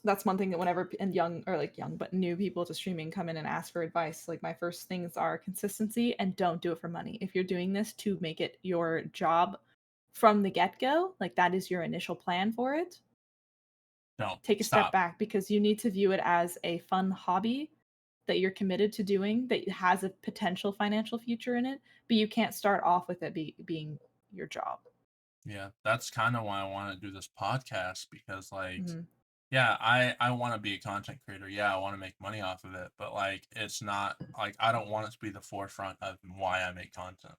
that's one thing that whenever and young or like young but new people to streaming come in and ask for advice, like my first things are consistency and don't do it for money. If you're doing this to make it your job from the get-go, like that is your initial plan for it, Don't. take a step Stop. back because you need to view it as a fun hobby that you're committed to doing that has a potential financial future in it, but you can't start off with it being your job. Yeah, that's kinda why I wanna do this podcast because, like, Mhm. yeah, I wanna be a content creator. Yeah, I wanna make money off of it, but, like, it's not like, I don't want it to be the forefront of why I make content.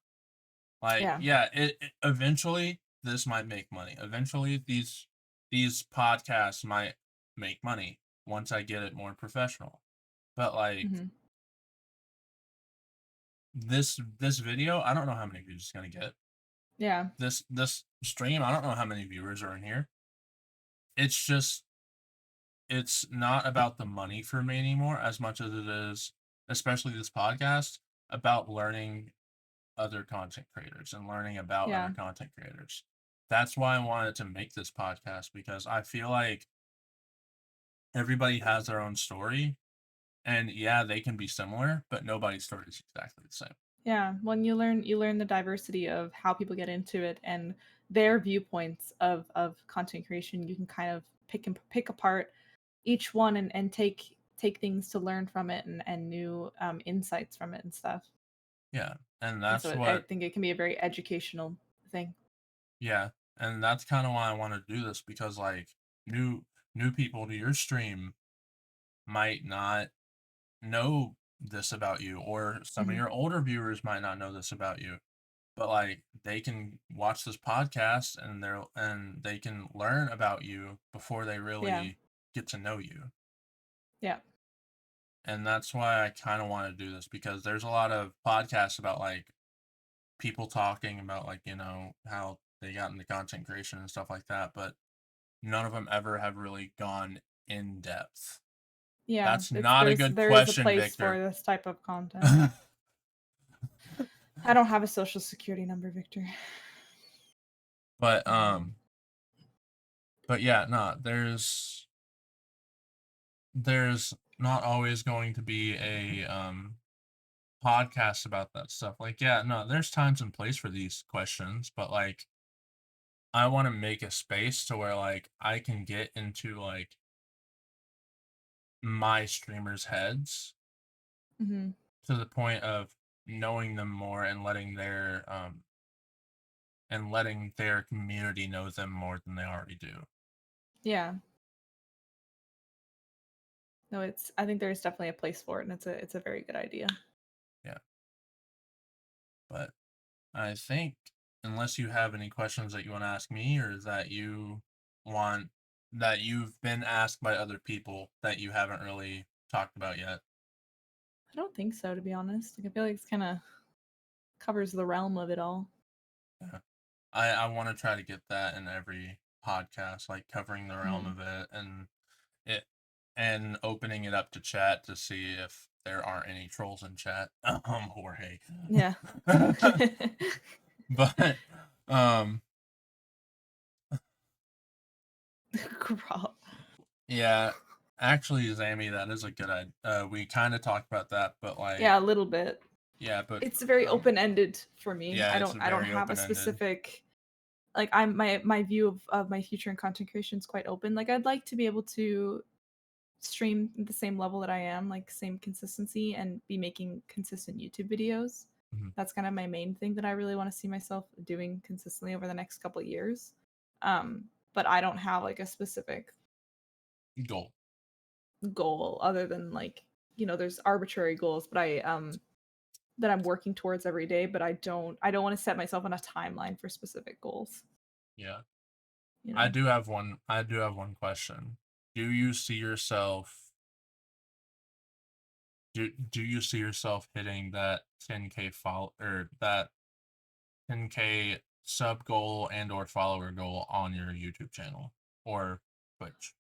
Like, Yeah. yeah, it eventually, this might make money. Eventually, these podcasts might make money once I get it more professional. But, like, Mhm. this video, I don't know how many views it's gonna get. Yeah. This stream, I don't know how many viewers are in here. It's just it's not about the money for me anymore as much as it is, especially this podcast, about learning other content creators and learning about other Yeah. content creators. That's why I wanted to make this podcast because I feel like everybody has their own story and yeah, they can be similar, but nobody's story is exactly the same. Yeah, when you learn the diversity of how people get into it and their viewpoints of content creation, you can kind of pick apart each one and take things to learn from it and new insights from it and stuff. Yeah. And And so that's I what think it can be a very educational thing. yeah. And that's kind of why I want to do this because like new new people to your stream might not know this about you or some of Hmm. your older viewers might not know this about you, but like they can watch this podcast and they can learn about you before they Yeah, really get to know you. yeah, And that's why I kind of want to do this because there's a lot of podcasts about like people talking about like how they got into content creation and stuff like that, but none of them ever have really gone in depth. yeah. That's It's not a good there is a question, place for Victor. this type of content. I don't have a social security number, Victor. but um but yeah, no, there's not always going to be a podcast about that stuff. Like, yeah, no, there's times and place for these questions, but like I want to make a space to where like I can get into like my streamers' heads Hmm. to the point of knowing them more and letting their community know them more than they already do. Yeah. No, it's I think there's definitely a place for it, and it's a very good idea. Yeah. But I think unless you have any questions that you want to ask me or want that you've been asked by other people that you haven't really talked about yet. I don't think so, to be honest. Like I feel like it's kind of covers the realm of it all. Yeah. I want to try to get that in every podcast, like covering the realm Hmm. of it it and opening it up to chat to see if there aren't any trolls in chat. Jorge. Yeah. But um Growl. yeah, actually Zammy, that is a good idea. We kind of talked about that, but like Yeah, a little bit. yeah, but It's very um open-ended for me. yeah, I it's don't I don't very have a open-ended. specific like I'm my view of my future in content creation is quite open. Like I'd like to be able to stream at the same level that I am, like same consistency and be making consistent YouTube videos. Mhm. That's kind of my main thing that I really want to see myself doing consistently over the next couple of years. But I don't have like a specific Goal. goal other than like, there's arbitrary goals, but I that I'm working towards every day, but I don't want to set myself on a timeline for specific goals, Yeah. you know. I do have one question. Do you see yourself Do you see yourself hitting that 10K follow or that 10K sub goal and or follower goal on your YouTube channel or Twitch?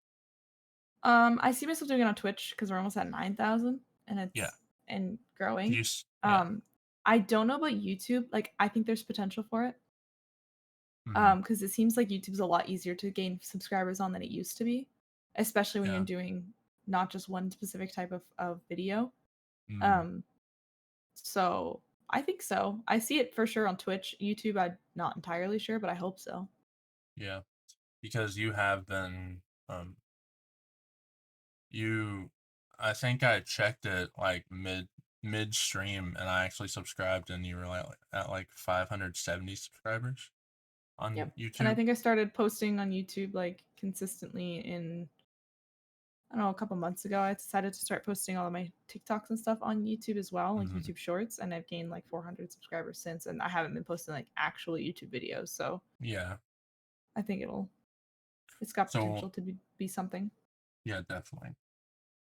I see myself doing it on Twitch because we're almost at 9,000 and Yeah. it's and Do growing. you yeah. Um, I don't know about YouTube. Like, I think there's potential for it. Mhm. Because it seems like YouTube's a lot easier to gain subscribers on than it used to be, especially when you're Yeah. doing not just one specific type of video. Mm, Um, so I think so. I see it for sure on Twitch. YouTube, I'm not entirely sure, but I hope so. yeah. Because you have been um you I think I checked it like midstream and I actually subscribed and you were like at like 570 subscribers on Yep. And I YouTube. think I started posting on YouTube like consistently in I don't know, a couple months ago. I decided to start posting all of my TikToks and stuff on YouTube as well, like Mhm. YouTube Shorts, and I've gained like 400 subscribers since. And I haven't been posting like actual YouTube videos, so Yeah. I think it's got So potential to be something. yeah, definitely.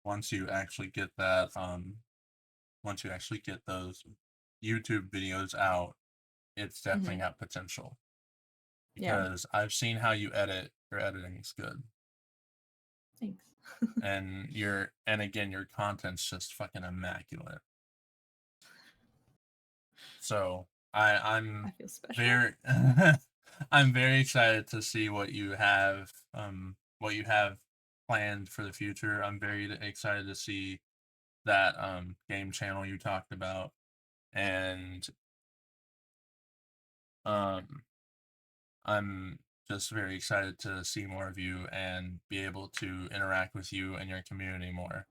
Once you actually get that once you actually get those YouTube videos out, it's definitely Hmm. got potential Yeah. because I've seen how you edit. Your editing is good. Thanks. And again, your content's just fucking immaculate. So I'm I feel special. very I'm very excited to see what you have planned for the future. I'm very excited to see that game channel you talked about and um I'm just very excited to see more of you and be able to interact with you and your community more.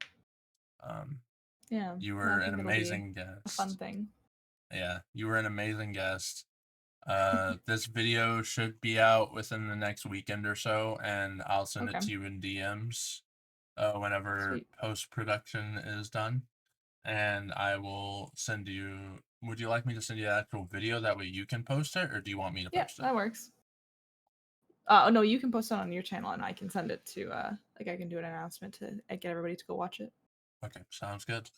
Um, Yeah. you No, were I an think it'll be amazing a fun guest. thing. Yeah, you were an amazing guest. This video should be out within the next weekend or so, and I'll send it Okay. to you in DMs whenever Sweet. post production is done. And I will send you. Would you like me to send you the actual video? That way you can post it, or do you want me to Yeah, post it? that works. Oh no, you can post it on your channel, and I can send it to like I can do an announcement to get everybody to go watch it. Okay, sounds good.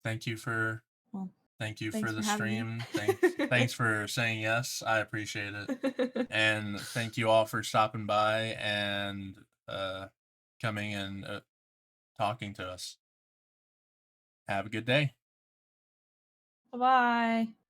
Thank you for Well, Thank you for thanks for the having me. stream. Thanks for saying yes. I appreciate it. And thank you all for stopping by and coming and talking to us. Have a good day. Bye bye.